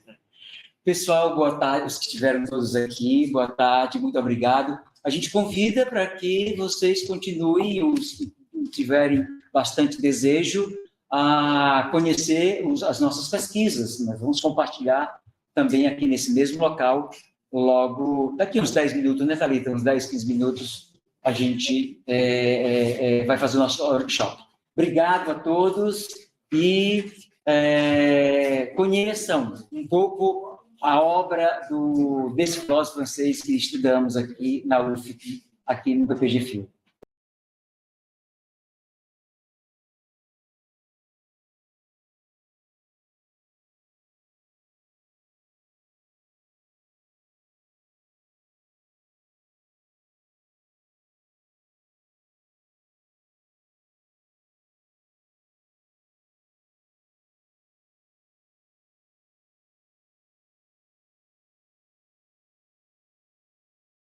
Pessoal, boa tarde, os que estiveram todos aqui, boa tarde, muito obrigado. A gente convida para que vocês continuem, os que tiverem bastante desejo, a conhecer as nossas pesquisas. Nós vamos compartilhar também aqui nesse mesmo local, logo daqui uns 10 minutos, né, Thalita? Uns 10, 15 minutos, a gente vai fazer o nosso workshop. Obrigado a todos e conheçam um pouco a obra desse filósofo francês que estudamos aqui na UFPI, aqui no PPG-Phil.